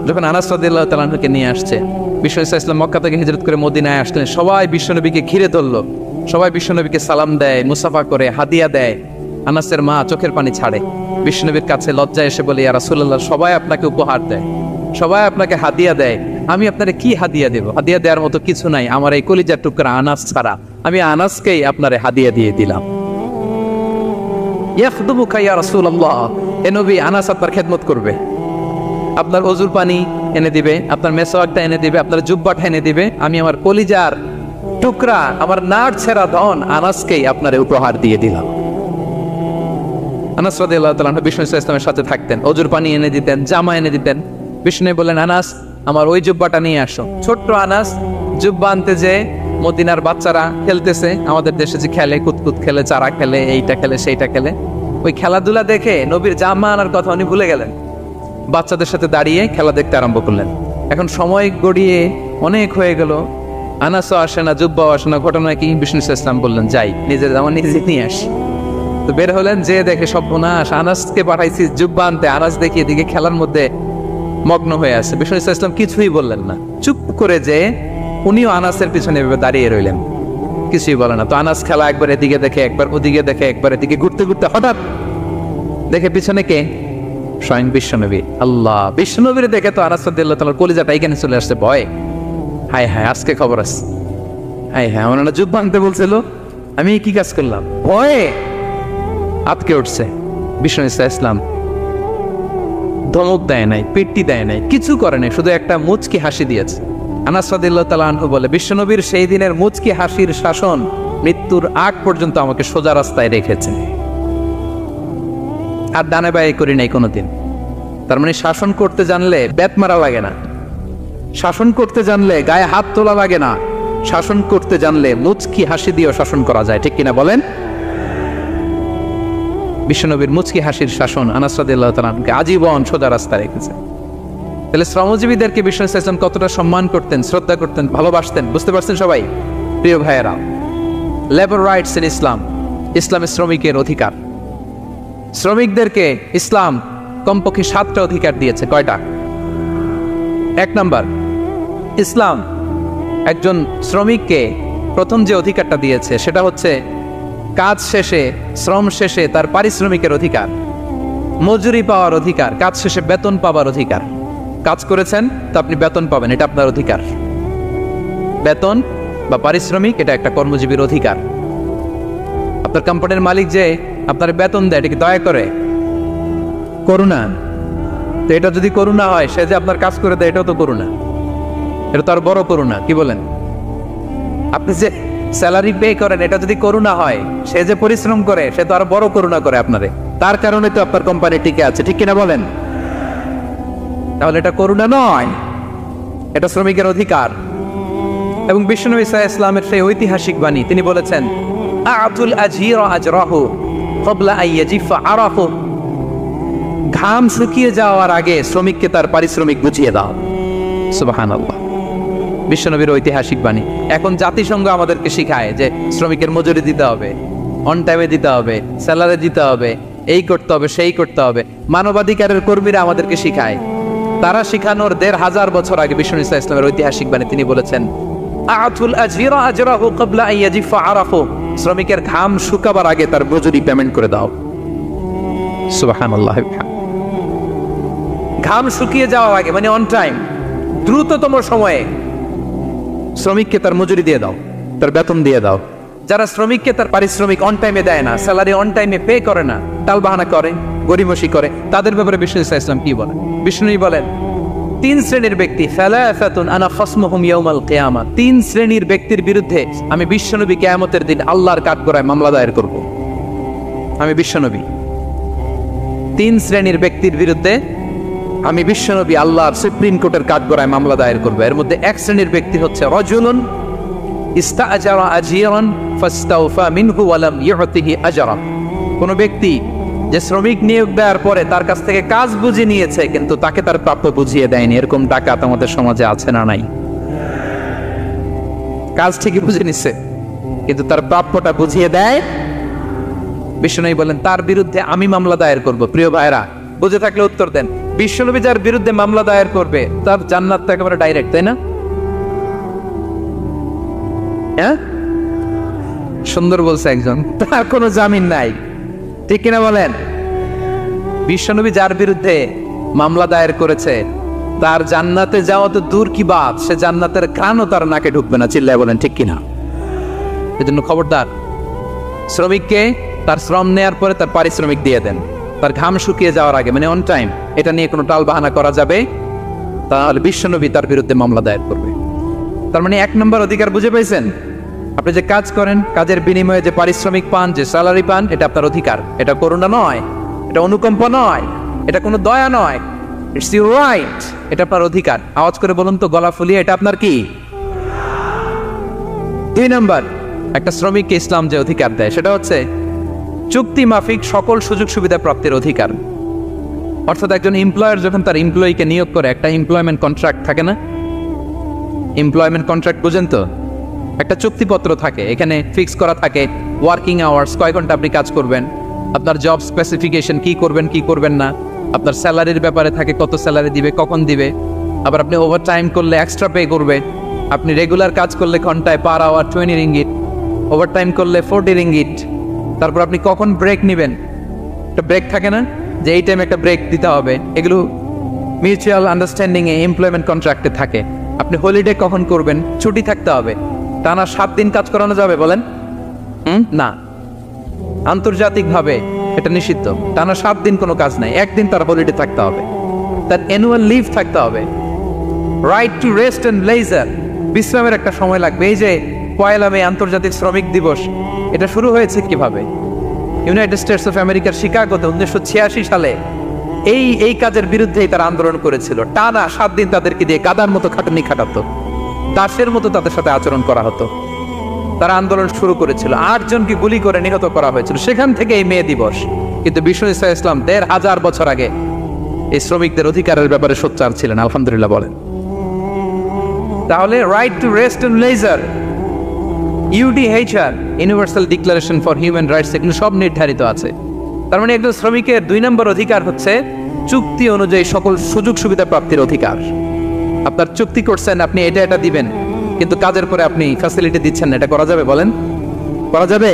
যখন আনাস রাদিয়াল্লাহু তাআলাকে নিয়ে আসছে, বিষ্ণু ইসলাম মক্কা থেকে হিজরত করে মদিনায় আসলেন, সবাই বিশ্বনবীকে ঘিরে ধরলো। সবাই বিশ্বনবীকে সালাম দেয়, মুসাফা করে, হাদিয়া দেয়। আনাসের মা চোখের পানি ছাড়ে, বিশ্বনবীর কাছে লজ্জা এসে বলে, ইয়া রাসূলুল্লাহ, সবাই আপনাকে উপহার দেয়, সবাই আপনাকে হাদিয়া দেয়, আমি আপনারে কি হাদিয়া দেব? হাদিয়া দেওয়ার মতো কিছু নাই আমার এই কলিজার টুকরা আনাস ছাড়া, আমি আনাসকেই আপনারে হাদিয়া দিয়ে দিলাম। ইয়াখদুবুকা ইয়া রাসূলুল্লাহ, এ নবী, আনাস আপনার খেদমত করবে, আপনার ওযুর পানি এনে দিবে, আপনার মেসওয়াকটা এনে দিবে, আপনার জুব্বাটা এনে দিবে। আমি আমার কলিজার টুকরা, আমার নাড় ছেঁড়া ধন আনাসকেই আপনারে উপহার দিয়ে দিলাম। আনাস রাদিয়াল্লাহু তাআলা বিষ্ণু ইসলামের সাথে থাকতেন, ওযুর পানি এনে দিতেন, জামা এনে দিতেন। বিষ্ণু বললেন, আনাস, আমার ওই জুব্বাটা নিয়ে আসো। ছোট্ট আনাস জুব্বা আনতে যে মদিনার বাচ্চারা খেলতেছে, আমাদের দেশে যে খেলে, কুতকুত খেলে, চারা খেলে, এইটা খেলে, সেইটা খেলে, ওই খেলাধুলা দেখে নবীর জামা আনার কথা উনি ভুলে গেলেন। বাচ্চাদের সাথে দাঁড়িয়ে খেলা দেখতে আরম্ভ করলেন। এখন সময় গড়িয়ে অনেক হয়ে গেল, আনাসও আসে না, জুব্বাও আসে না। ঘটনা কি? বিষ্ণু ইসলাম বললেন, যাই, নিজের জামা নিজে নিয়ে আসি। তো বের হলেন, যে দেখে সর্বনাশ, আনাসকে পাঠাইছি জুব্বা আনতে, আনাস দেখি এদিকে খেলার মধ্যে মগ্ন হয়ে আছে। বিষ্ণু ইসলাম কিছুই বললেন না, চুপ করে যে উনিও আনাসের পিছনে দাঁড়িয়ে রইলেন, কিছুই বলে না। তো আনাস খেলা একবার এদিকে দেখে, একবার ওদিকে দেখে, একবার এদিকে ঘুরতে ঘুরতে হঠাৎ দেখে পিছনে কে? স্বয়ং বিশ্বনবী। আল্লাহ, বিশ্বনবীর দেখে তো আনাস রাদিয়াল্লাহু তাআলার কলিজাটা এখানে চলে আসছে ভয়। হায় হায়, আজকে খবর আছে। হায় হায়, আমার না জুব্বা আনতে বলছিল, আমি কি কাজ করলাম? ভয়ে আটকে উঠছে। বিষ্ণু ইসলাম ধমক দেয় নাই, পেট্টি দেয় নাই, কিছু করে নাই, শুধু একটা মুচকি হাসি দিয়েছে। আনাস রাদিয়াল্লাহু তাআলা আনহু বলে, বিশ্বনবীর সেই দিনের মুচকি হাসির শাসন মৃত্যুর আগ পর্যন্ত আমাকে সোজা রাস্তায় রেখেছে, আর ডানে বায়ে করি নাই কোনোদিন। তার মানে শাসন করতে জানলে বেত মারা লাগে না, শাসন করতে জানলে গায়ে হাত তোলা লাগে না, শাসন করতে জানলে মুচকি হাসি দিয়েও শাসন করা যায়, ঠিক কিনা বলেন? বিশ্বনবীর মুচকি হাসির শাসন আনাস রাদিয়াল্লাহু তাআলা আনহুকে আজীবন সোজা রাস্তা রেখেছে। তাহলে শ্রমজীবীদেরকে বিষ্ণু ইসলাম কতটা সম্মান করতেন, শ্রদ্ধা করতেন, ভালোবাসতেন, বুঝতে পারছেন সবাই? প্রিয় ভাইয়েরা, লেবার রাইটস ইন ইসলাম, ইসলামের শ্রমিকের অধিকার। শ্রমিকদেরকে ইসলাম কমপক্ষে 7টা অধিকার দিয়েছে। কয়টা? 1 নাম্বার, ইসলাম একজন শ্রমিককে প্রথম যে অধিকারটা দিয়েছে সেটা হচ্ছে কাজ শেষে, শ্রম শেষে তার পারিশ্রমিকের অধিকার, মজুরি পাওয়ার অধিকার, কাজ শেষে বেতন পাওয়ার অধিকার। কাজ করেছেন তো আপনি বেতন পাবেন, এটা আপনার অধিকার। বেতন বা পারিশ্রমিক এটা একটা কর্মজীবীর অধিকার। আপনার কোম্পানির মালিক যে আপনার বেতন দেয়, এটা কি দয়া করে? করুণা। তো এটা যদি করুণা হয়, সে যে আপনার কাজ করে দেয়, এটাও তো করুণা, এটা তো আর বড় করুণা, কি বলেন? আপনি যে স্যালারি পে করেন, এটা যদি করুণা হয়, সে যে পরিশ্রম করে, সে তো আর বড় করুণা করে আপনারে, তার কারণে তো আপনার কোম্পানি টিকে আছে, ঠিক কিনা বলেন? তাহলে এটা করুণা নয়, এটা শ্রমিকের অধিকার। এবং বিশ্বনবী সাল্লাল্লাহু আলাইহি ওয়াসাল্লামের সেই ঐতিহাসিক বাণী, তিনি বলেছেন, আতুল আজীরা আজরাহু ক্বাবলা আন ইয়াজিফা আরাফু, ঘাম শুকিয়ে যাওয়ার আগে শ্রমিককে তার পারিশ্রমিক বুঝিয়ে দাও। সুবহানাল্লাহ, বিশ্বনবীর ঐতিহাসিক বাণী। এখন জাতিসংঘ আমাদেরকে শিখায় যে শ্রমিকের মজুরি দিতে হবে, অন টাইমে দিতে হবে, স্যালারি দিতে হবে, এই করতে হবে, সেই করতে হবে। মানবাধিকারের কর্মীরা আমাদেরকে শিখায়, তারা শিখানোর 1500 বছর আগে বিশ্বনবী সাল্লাল্লাহু আলাইহি ওয়াসাল্লামের ঐতিহাসিক বাণী, তিনি বলেছেন, আতুল আজীরা আজরাহু ক্বাবলা আন ইয়াজিফা আরাফু, শ্রমিকের ঘাম শুকাবার আগে তার মজুরি পেমেন্ট করে দাও। সুবহানাল্লাহ, ঘাম শুকিয়ে যাওয়ার আগে, মানে অন টাইম, দ্রুততম সময়ে শ্রমিককে তার মজুরি দিয়ে দাও, তার বেতন দিয়ে দাও। যারা শ্রমিককে তার পারিশ্রমিক অন টাইমে দেয় না, স্যালারি অন টাইমে পে করে না, টালবাহানা করে, গরিমসি করে, তাদের ব্যাপারে বিষ্ণু ইসলাম কি বলেন? বিষ্ণু বলেন, 3 শ্রেণীর ব্যক্তি, সালাসাতুন আনা খাসমুহুম ইয়াউমাল কিয়ামা, 3 শ্রেণীর ব্যক্তির বিরুদ্ধে আমি বিশ্বনবী কিয়ামতের দিন আল্লাহর কাঠগড়ায় মামলা দায়ের করব। আমি বিশ্বনবী 3 শ্রেণীর ব্যক্তির বিরুদ্ধে আমি বিশ্বনবী আল্লাহর সুপ্রিম কোর্টের কাঠগড়ায় মামলা দায়ের করব। এর মধ্যে 1 শ্রেণীর ব্যক্তি হচ্ছে রাজুলুন ইস্তাআজারা আজীরান ফাস্তাওফা মিনহু ওয়া লাম ইউতিহি আজরা, কোন ব্যক্তি যে শ্রমিক নিয়োগ দেওয়ার পরে তার কাছ থেকে কাজ বুঝে নিয়েছে কিন্তু তাকে তার প্রাপ্য বুঝিয়ে দেয়নি। এরকম ডাকাত আমাদের সমাজে আছে না নাই? কাজ ঠিকই বুঝে নিচ্ছে কিন্তু তার প্রাপ্যটা বুঝিয়ে দেয়। বিশ্বনবী বলেন, তার বিরুদ্ধে আমি মামলা দায়ের করব। প্রিয় ভাইরা, বুঝে থাকলে উত্তর দেন। বিশ্বনবী যার বিরুদ্ধে মামলা দায়ের করবে তার জান্নাত তো একেবারে ডাইরেক্ট, তাই না? হ্যাঁ, সুন্দর বলছে একজন, তার কোনো জামিন নাই, ঠিক কিনা বলেন? বিশ্বনবী যার বিরুদ্ধে মামলা দায়ের করেছে তার জান্নাতে যাওয়া তো দূর কি বাত, সে জান্নাতের ঘ্রাণও তার নাকে ঢুকবে না, চিল্লায় বলেন ঠিক কিনা? এজন্য খবরদার, শ্রমিককে তার শ্রম নেয়ার পরে তার পারিশ্রমিক দিয়ে দেন, তার ঘাম শুকিয়ে যাওয়ার আগে, মানে অন টাইম। এটা নিয়ে কোনো টাল বাহানা করা যাবে, তাহলে বিশ্বনবী তার বিরুদ্ধে মামলা দায়ের করবে। তার মানে 1 নম্বর অধিকার বুঝে পেয়েছেন? আপনি যে কাজ করেন, কাজের বিনিময়ে যে পারিশ্রমিক পান, যে স্যালারি পান, এটা আপনার অধিকার। এটা করুণা নয়, এটা অনুকম্পা নয়, এটা কোনো দয়া নয়, ইটস ইউর রাইট, এটা আপনার অধিকার। আওয়াজ করে বলুন তো, গলা ফুলিয়ে, এটা আপনার কি? 2 নম্বর, একটা শ্রমিককে ইসলাম যে অধিকার দেয় সেটা হচ্ছে চুক্তি মাফিক সকল সুযোগ সুবিধা প্রাপ্তির অধিকার। অর্থাৎ একজন এমপ্লয়ার যখন তার এমপ্লয়িকে নিয়োগ করে, একটা এমপ্লয়মেন্ট কন্ট্রাক্ট থাকে না? এমপ্লয়মেন্ট কন্ট্রাক্ট বুঝেন তো? একটা চুক্তিপত্র থাকে, এখানে ফিক্স করা থাকে ওয়ার্কিং আওয়ার্স, কয় ঘন্টা আপনি কাজ করবেন, আপনার জব স্পেসিফিকেশন, কি করবেন কি করবেন না, আপনার স্যালারির ব্যাপারে থাকে, কত স্যালারি দিবে, কখন দিবে, আবার আপনি ওভার টাইম করলে এক্সট্রা পে করবে, আপনি রেগুলার কাজ করলে ঘন্টায় per hour 20 ringgit, overtime করলে 40 রিঙ্গিট। তারপর আপনি কখন ব্রেক নেবেন, একটা ব্রেক থাকে না, যে এই টাইমে একটা ব্রেক দিতে হবে, এগুলো মিউচুয়াল আন্ডারস্ট্যান্ডিংয়ে এমপ্লয়মেন্ট কন্ট্রাক্টে থাকে। আপনি হলিডে কখন করবেন, ছুটি থাকতে হবে, টানা 7 দিন কাজ করানো যাবে বলেন? না, আন্তর্জাতিকভাবে এটা নিষিদ্ধ। টানা 7 দিন কোনো কাজ নাই, 1 দিন তার হলিডে থাকতে হবে, তার অ্যানুয়াল লিভ থাকতে হবে। Right to rest and leisure, বিশ্রামের একটা সময় লাগবে। এই যে 1 মে আন্তর্জাতিক শ্রমিক দিবস, এটা শুরু হয়েছে কিভাবে? ইউনাইটেড স্টেটস অফ আমেরিকার শিকাগোতে 1986 সালে এই কাজের বিরুদ্ধেই তারা আন্দোলন করেছিল। টানা 7 দিন তাদেরকে দিয়ে কাদার মতো খাটুনি খাটাতো, দাসের মতো তাদের সাথে আচরণ করা হতো। তারা আন্দোলন শুরু করেছিল, 8 জনকে গুলি করে নিহত করা হয়েছিল। সেখান থেকে এই মে দিবস। কিন্তু বিষ্ণু ঈসা ইসলাম 1500 বছর আগে এই শ্রমিকদের অধিকারের ব্যাপারে সোচ্চার ছিলেন, আলহামদুলিল্লাহ বলেন। তাহলে right to rest and leisure, UDHR, universal declaration for human rights, এগুলো সব নির্ধারিত আছে। তার মানে একজন শ্রমিকের 2 নম্বর অধিকার হচ্ছে চুক্তি অনুযায়ী সকল সুযোগ সুবিধা প্রাপ্তির অধিকার। আপনার চুক্তি করছেন, আপনি এটা এটা দিবেন, কিন্তু কাজের পরে আপনি ফ্যাসিলিটি দিচ্ছেন না, এটা করা যাবে বলেন? করা যাবে?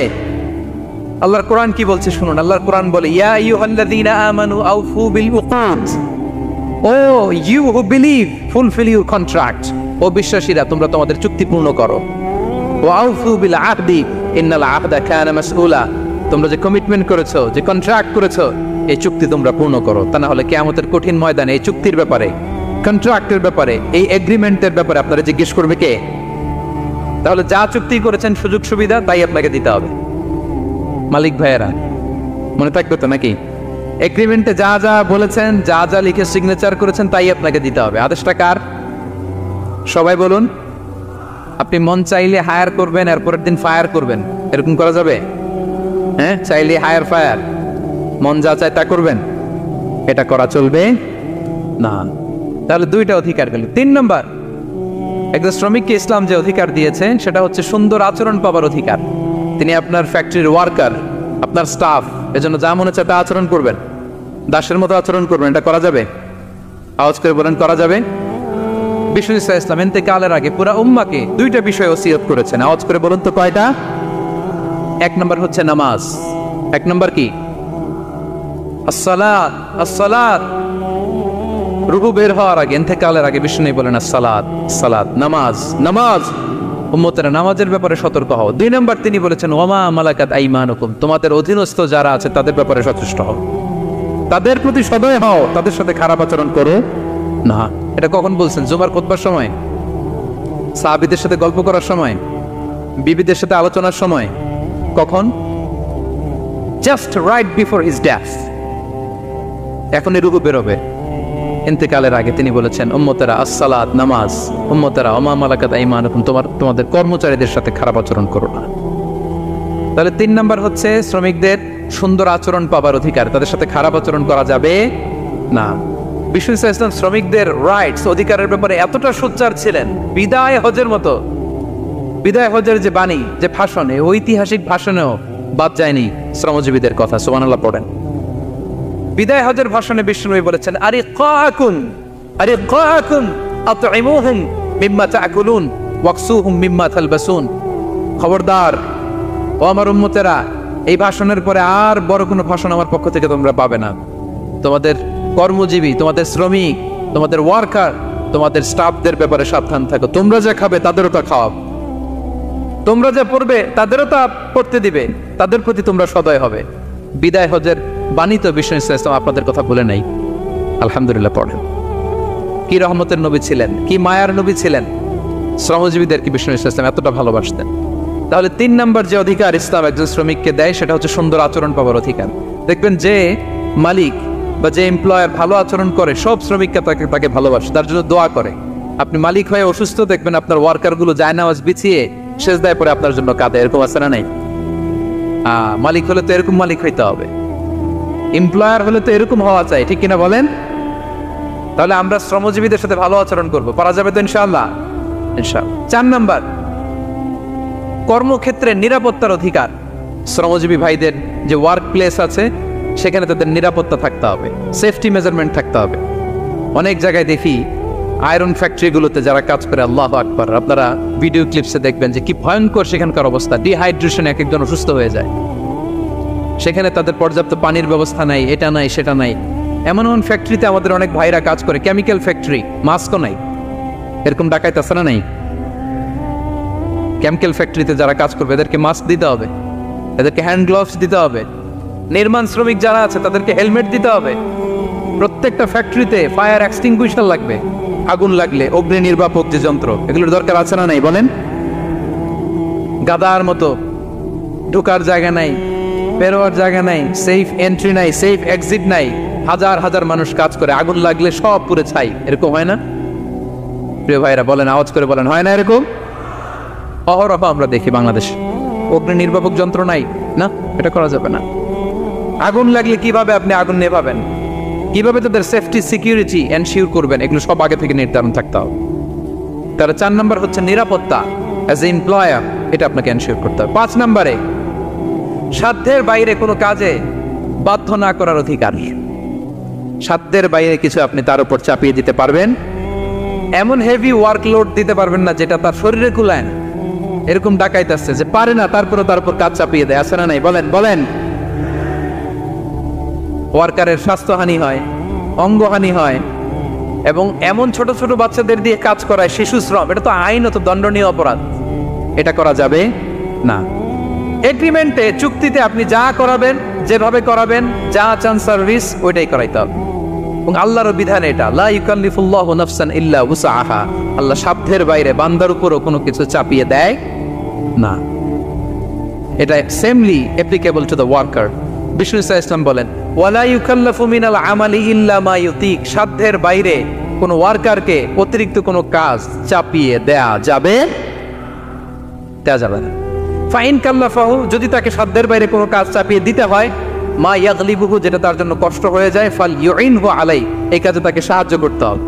আল্লাহর কোরআন কি বলছে শুনুন। আল্লাহর কোরআন বলে, ইয়া আইয়ুহাল্লাযীনা আমানু আউফু বিল উকুদ, O you who believe fulfil your contract, ও বিশ্বাসীরা তোমরা তোমাদের চুক্তি পূর্ণ করো। ওয়া আউফু বিল আহদি ইন্নাল আহদা কানা মাসউলা, তোমরা যে কমিটমেন্ট করেছো, যে কন্ট্রাক্ট করেছো, এই চুক্তি তোমরা পূর্ণ করো। তা না হলে কিয়ামতের কঠিন ময়দানে এই চুক্তির ব্যাপারে, কন্ট্রাক্টের ব্যাপারে, এই এগ্রিমেন্টের ব্যাপারে আপনারা জিজ্ঞেস করবে কে? তাহলে যা চুক্তি করেছেন সুযোগ সুবিধা, তাই আপনাকে দিতে হবে। মালিক ভাইয়েরা মনে থাকবে তো নাকি? এগ্রিমেন্টে যা যা বলেছেন, যা যা লিখে সিগনেচার করেছেন, তাই আপনাকে দিতে হবে। আদেশটা কার? সবাই বলুন। আপনি মন চাইলে হায়ার করবেন, এরপরের দিন ফায়ার করবেন, এরকম করা যাবে? হ্যাঁ, চাইলে হায়ার ফায়ার, মন যা চায় তা করবেন, এটা করা চলবে না। তাহলে 2টা অধিকার গেল। 3 নম্বর, একজন শ্রমিককে ইসলাম যে অধিকার দিয়েছে সেটা হচ্ছে সুন্দর আচরণ পাবার অধিকার। তিনি আপনার ফ্যাক্টরির ওয়ার্কার, আপনার স্টাফ, এজন্য যা মনে হচ্ছে তা আচরণ করবেন, দাসের মতো আচরণ করবেন। এটা করা যাবে? আওয়াজ করে বলেন, করা যাবে? বিষ্ণু ঈসা ইসলাম ইন্তেকালের আগে পুরা উম্মাকে 2টা বিষয় ওসিয়ত করেছেন। আওয়াজ করে বলুন তো কয়টা? 1 নম্বর হচ্ছে নামাজ। 1 নম্বর কি? আসসালাত। আসসালাত, রুহু বের হওয়ার আগে, ইন্তেকালের আগে বিষ্ণু বলেন আসসালাত, সালাত, নামাজ, নামাজ। উম্মতেরা নামাজের ব্যাপারে সতর্ক হও। 2 নম্বর তিনি বলেছেন ওয়ামা মালাকাত আইমানুকুম, তোমাদের অধীনস্থ যারা আছে তাদের ব্যাপারে সচেষ্ট হও, তাদের প্রতি সদয় হও, তাদের সাথে খারাপ আচরণ করো না। এটা কখন বলছেন? জুমার খুতবার সময়, সাহাবীদের সাথে গল্প করার সময়, বিবিদের সাথে আলোচনার সময়। কখন? Just right before his death. এখনই রুহু বেরোবে, ইন্তেকালের আগে তিনি বলেছেন উম্মতেরা আসসালাত, নামাজ, উম্মতেরা ওমা মালাকাত আইমানুকুম, তোমাদের কর্মচারীদের সাথে খারাপ আচরণ করো না। তাহলে 3 নম্বর হচ্ছে শ্রমিকদের সুন্দর আচরণ পাবার অধিকার, তাদের সাথে খারাপ আচরণ করা যাবে না। বিষ্ণু ঈসা ইসলাম শ্রমিকদের রাইটস, অধিকারের ব্যাপারে এতটা সোচ্চার ছিলেন, বিদায় হজের মতো, বিদায় হজের যে বাণী, যে ভাষণ, এই ঐতিহাসিক ভাষণেও বাদ যায়নি শ্রমজীবীদের কথা। সুবহানাল্লাহ পড়েন। বিদায় হজের ভাষণে বিষ্ণু বলেছেন, আরে কাকুন, আরে কাকুন আতইমুহুম মিম্মা তাকুলুন ওয়াকসুহুম মিম্মা তালবাসুন, খবরদার ও আমার উম্মতেরা, এই ভাষণের পরে আর বড় কোনো ভাষণ আমার পক্ষ থেকে তোমরা পাবে না। তোমাদের কর্মজীবী, তোমাদের শ্রমিক, তোমাদের ওয়ার্কার, তোমাদের স্টাফদের ব্যাপারে সাবধান থাকো। তোমরা যা খাবে তাদেরও তা খাওয়াও, তোমরা যা পড়বে তাদেরও তা পড়তে দিবে, তাদের প্রতি তোমরা সদয় হবে। বিদায় হজের বাণী তো বিষ্ণু ইসলাম আপনাদের কথা বলে নাই, আলহামদুলিল্লাহ পড়েন। কি রহমতের নবী ছিলেন, কি মায়ার নবী ছিলেন, শ্রমজীবীদের কি বিষ্ণু ইসলাম এতটা ভালোবাসতেন। তাহলে 3 নম্বর যে অধিকার ইসলাম একজন শ্রমিককে দেয় সেটা হচ্ছে সুন্দর আচরণ পাওয়ার অধিকার। দেখবেন যে মালিক বা যে এমপ্লয়ার ভালো আচরণ করে সব শ্রমিককে তাকে ভালোবাসে, তার জন্য দোয়া করে। আপনি মালিক হয়ে অসুস্থ, দেখবেন আপনার ওয়ার্কার গুলো জায়নামাজ বিছিয়ে সেজদায় পরে আপনার জন্য কাঁদে, এরকম আছে না নাই? মালিক হলে তো এরকম মালিক হইতে হবে, এমপ্লয়ার হলে তো এরকম হওয়া চাই, ঠিক কিনা বলেন? তাহলে আমরা শ্রমজীবীদের সাথে ভালো আচরণ করব, পারা যাবে তো ইনশাআল্লাহ? ইনশাআল্লাহ। 4 নাম্বার, কর্মক্ষেত্রে নিরাপত্তার অধিকার। শ্রমজীবী ভাইদের যে ওয়ার্ক প্লেস আছে সেখানে তাদের নিরাপত্তা থাকতে হবে, সেফটি মেজারমেন্ট থাকতে হবে। অনেক জায়গায় দেখি আয়রন ফ্যাক্টরিগুলোতে যারা কাজ করে, আল্লাহু আকবার, আপনারা ভিডিও ক্লিপসে দেখবেন যে কি ভয়ঙ্কর সেখানকার অবস্থা। ডিহাইড্রেশনে এক একজন অসুস্থ হয়ে যায়, সেখানে তাদের পর্যাপ্ত পানির ব্যবস্থা নাই, এটা নাই সেটা নাই। এমন এমন ফ্যাক্টরিতে আমাদের অনেক ভাইরা কাজ করে, কেমিক্যাল ফ্যাক্টরি, মাস্কও নাই। এরকম ডাকাইত আছে না নাই? কেমিক্যাল ফ্যাক্টরিতে যারা কাজ করবে এদেরকে মাস্ক দিতে হবে, এদেরকে হ্যান্ড গ্লাভস দিতে হবে। নির্মাণ শ্রমিক যারা আছে তাদেরকে হেলমেট দিতে হবে। প্রত্যেকটা ফ্যাক্টরিতে ফায়ার এক্সটিংগুইশার লাগবে, আগুন লাগলে অগ্নি নির্বাপক যে যন্ত্র, এগুলোর দরকার আছে না নাই বলেন? গাদার মতো ঢোকার জায়গা নাই, বেরোয়ার জায়গা নাই, সেফ এন্ট্রি নাই, সেফ এক্সিট নাই। হাজার হাজার মানুষ কাজ করে, আগুন লাগলে সব পুরে ছাই। এরকম হয় না? প্রিয় ভাইরা বলেন, আওয়াজ করে বলেন, হয় না এরকম? অহরহ আমরা দেখি বাংলাদেশে অগ্নি নির্বাপক যন্ত্র নাই, না, এটা করা যাবে না। আগুন লাগলে কিভাবে আপনি আগুন নেভাবেন, কিভাবে তাদের সেফটি সিকিউরিটি এনশিওর করবেন, এগুলো সব আগে থেকে নির্ধারণ থাকতে হবে। তাহলে 4 নাম্বার হচ্ছে নিরাপত্তা অ্যাজ এ এমপ্লয়ার, এটা আপনাকে এনশিওর করতে হবে। 5 নাম্বারে সাধ্যের বাইরে কোনো কাজে বাধ্য না করার অধিকার। সাধ্যের বাইরে কিছু আপনি তার উপর চাপিয়ে দিতে পারবেন, এমন হেভি ওয়ার্কলোড দিতে পারবেন না যেটা তার শরীরে কুলায় না। এরকম ডাকাইতে আসছে যে পারে না, তারপরে তার উপর কাজ চাপিয়ে দেয়, আছে না নাই? বলেন বলেন। ওয়ার্কারের স্বাস্থ্যহানি হয়, অঙ্গহানি হয়, এবং এমন ছোট ছোট বাচ্চাদের দিয়ে কাজ করায়, শিশু শ্রম, এটা তো আইনত দণ্ডনীয় অপরাধ। এটা করা যাবে না। এগ্রিমেন্টে, চুক্তিতে আপনি যা করাবেন, যেভাবে করাবেন, যা চান সার্ভিস, ওইটাই করাইতে হবে। এবং আল্লাহর বিধান এটা, লা ইউকাল্লিফুল্লাহু নাফসান ইল্লা উসআহা। আল্লাহ সাধ্যের বাইরে বান্দার উপরও কোনো কিছু চাপিয়ে দেয় না। এটা similarly applicable to the worker. Bishnu Islam বলেন, ওয়ালা ইউকাল্লাফু মিনাল আমালি ইল্লা মা ইউতিক। সাধ্যের বাইরে কোনো ওয়ার্কারকে অতিরিক্ত কোনো কাজ চাপিয়ে দেয়া যাবে না। ফাইন কাল্লাফাহু, যদি তাকে সাধ্যের বাইরে কোনো কাজ চাপিয়ে দিতে হয়, মা ইয়াগলিবুহু, যেটা তার জন্য কষ্ট হয়ে যায়, ফাল ইউইনহু আলাই, এই কাজে তাকে সাহায্য করতে হবে।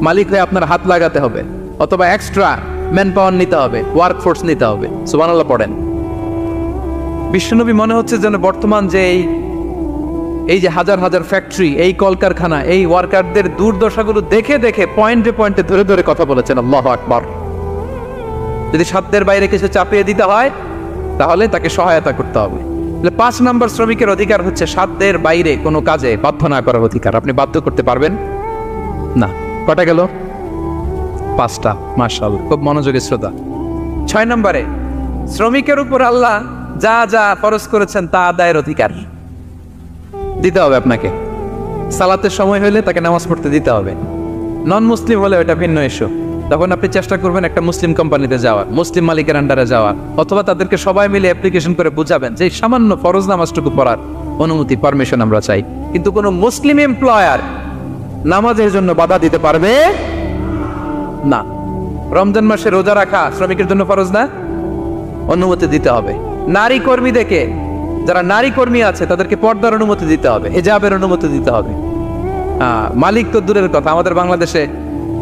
মালিক হয়ে আপনার হাত লাগাতে হবে, অথবা এক্সট্রা ম্যান পাওয়ার নিতে হবে, ওয়ার্ক ফোর্স নিতে হবে। সুবহানাল্লাহ পড়েন। বিশ্বনবী মনে হচ্ছে যেন বর্তমান যে এই যে হাজার হাজার ফ্যাক্টরি, এই কলকারখানা, এই ওয়ার্কারদের দুর্দশাগুলো দেখে দেখে পয়েন্টে পয়েন্টে ধরে ধরে কথা বলেছেন। আল্লাহু আকবার। যদি সাধ্যের বাইরে কিছু চাপিয়ে দিতে হয় তাহলে তাকে সহায়তা করতে হবে। 5 নাম্বার শ্রমিকের অধিকার হচ্ছে সাধ্যের বাইরে কোনো কাজে বাধ্য না করার অধিকার। আপনি বাধ্য করতে পারবেন না। কটা গেল? 5টা। মাশাআল্লাহ, খুব মনোযোগী শ্রোতা। 6 নম্বরে শ্রমিকের উপর আল্লাহ যা যা ফরজ করেছেন তা আদায়ের অধিকার দিতে হবে আপনাকে। সালাতের সময় হলে তাকে নামাজ পড়তে দিতে হবে। নন মুসলিম হলে এটা ভিন্ন ইস্যু। তখন আপনি চেষ্টা করবেন একটা মুসলিম কোম্পানিতে যাওয়ার, মুসলিম মালিকের আন্ডারে যাওয়ার, অথবা তাদেরকে সবাই মিলে অ্যাপ্লিকেশন করে বুঝাবেন যে সামান্য ফরজ নামাজটুকু পড়ার অনুমতি, পারমিশন আমরা চাই। কিন্তু কোনো মুসলিম এমপ্লয়ার নামাজের জন্য বাধা দিতে পারবে না। রমজান মাসে রোজা রাখা শ্রমিকের জন্য ফরজ না, অনুমতি দিতে হবে। নারী কর্মীদেরকে, যারা নারী কর্মী আছে তাদেরকে পর্দার অনুমতি দিতে হবে, হিজাবের অনুমতি দিতে হবে। মালিক তো দূরের কথা, আমাদের বাংলাদেশে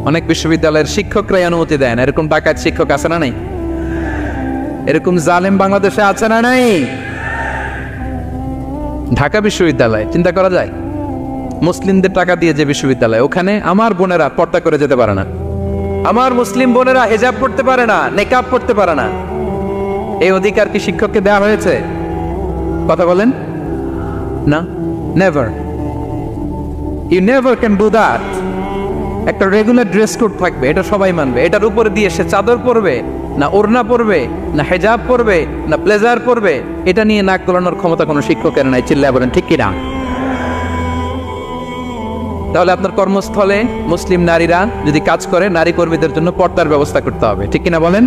অনেক বিশ্ববিদ্যালয়ের শিক্ষকরাই অনুমতি দেয় না। এরকম ডাকাত শিক্ষক আছে না নাই? এরকম জালেম বাংলাদেশে আছে না নাই? ঢাকা বিশ্ববিদ্যালয় চিন্তা করা যায়, মুসলিমদের টাকা দিয়ে যে বিশ্ববিদ্যালয়, ওখানে আমার বোনেরা পর্দা করে যেতে পারে না, আমার মুসলিম বোনেরা হিজাব পড়তে পারে না, নেকাব পড়তে পারে না। এই অধিকার কি শিক্ষককে দেওয়া হয়েছে? কথা বলেন না, never. You never can do that. একটা রেগুলার ড্রেস কোড থাকবে, এটা সবাই মানবে। এটার উপরে দিয়ে সে চাদর পরবে না ওড়না পরবে না হেজাব পরবে না ব্লেজার পরবে, এটা নিয়ে নাক গলানোর ক্ষমতা কোনো শিক্ষকের নাই। চিল্লায় বলেন ঠিক কিনা? তাহলে আপনার কর্মস্থলে মুসলিম নারীরা যদি কাজ করে, নারী কর্মীদের জন্য পর্দার ব্যবস্থা করতে হবে, ঠিক কিনা বলেন?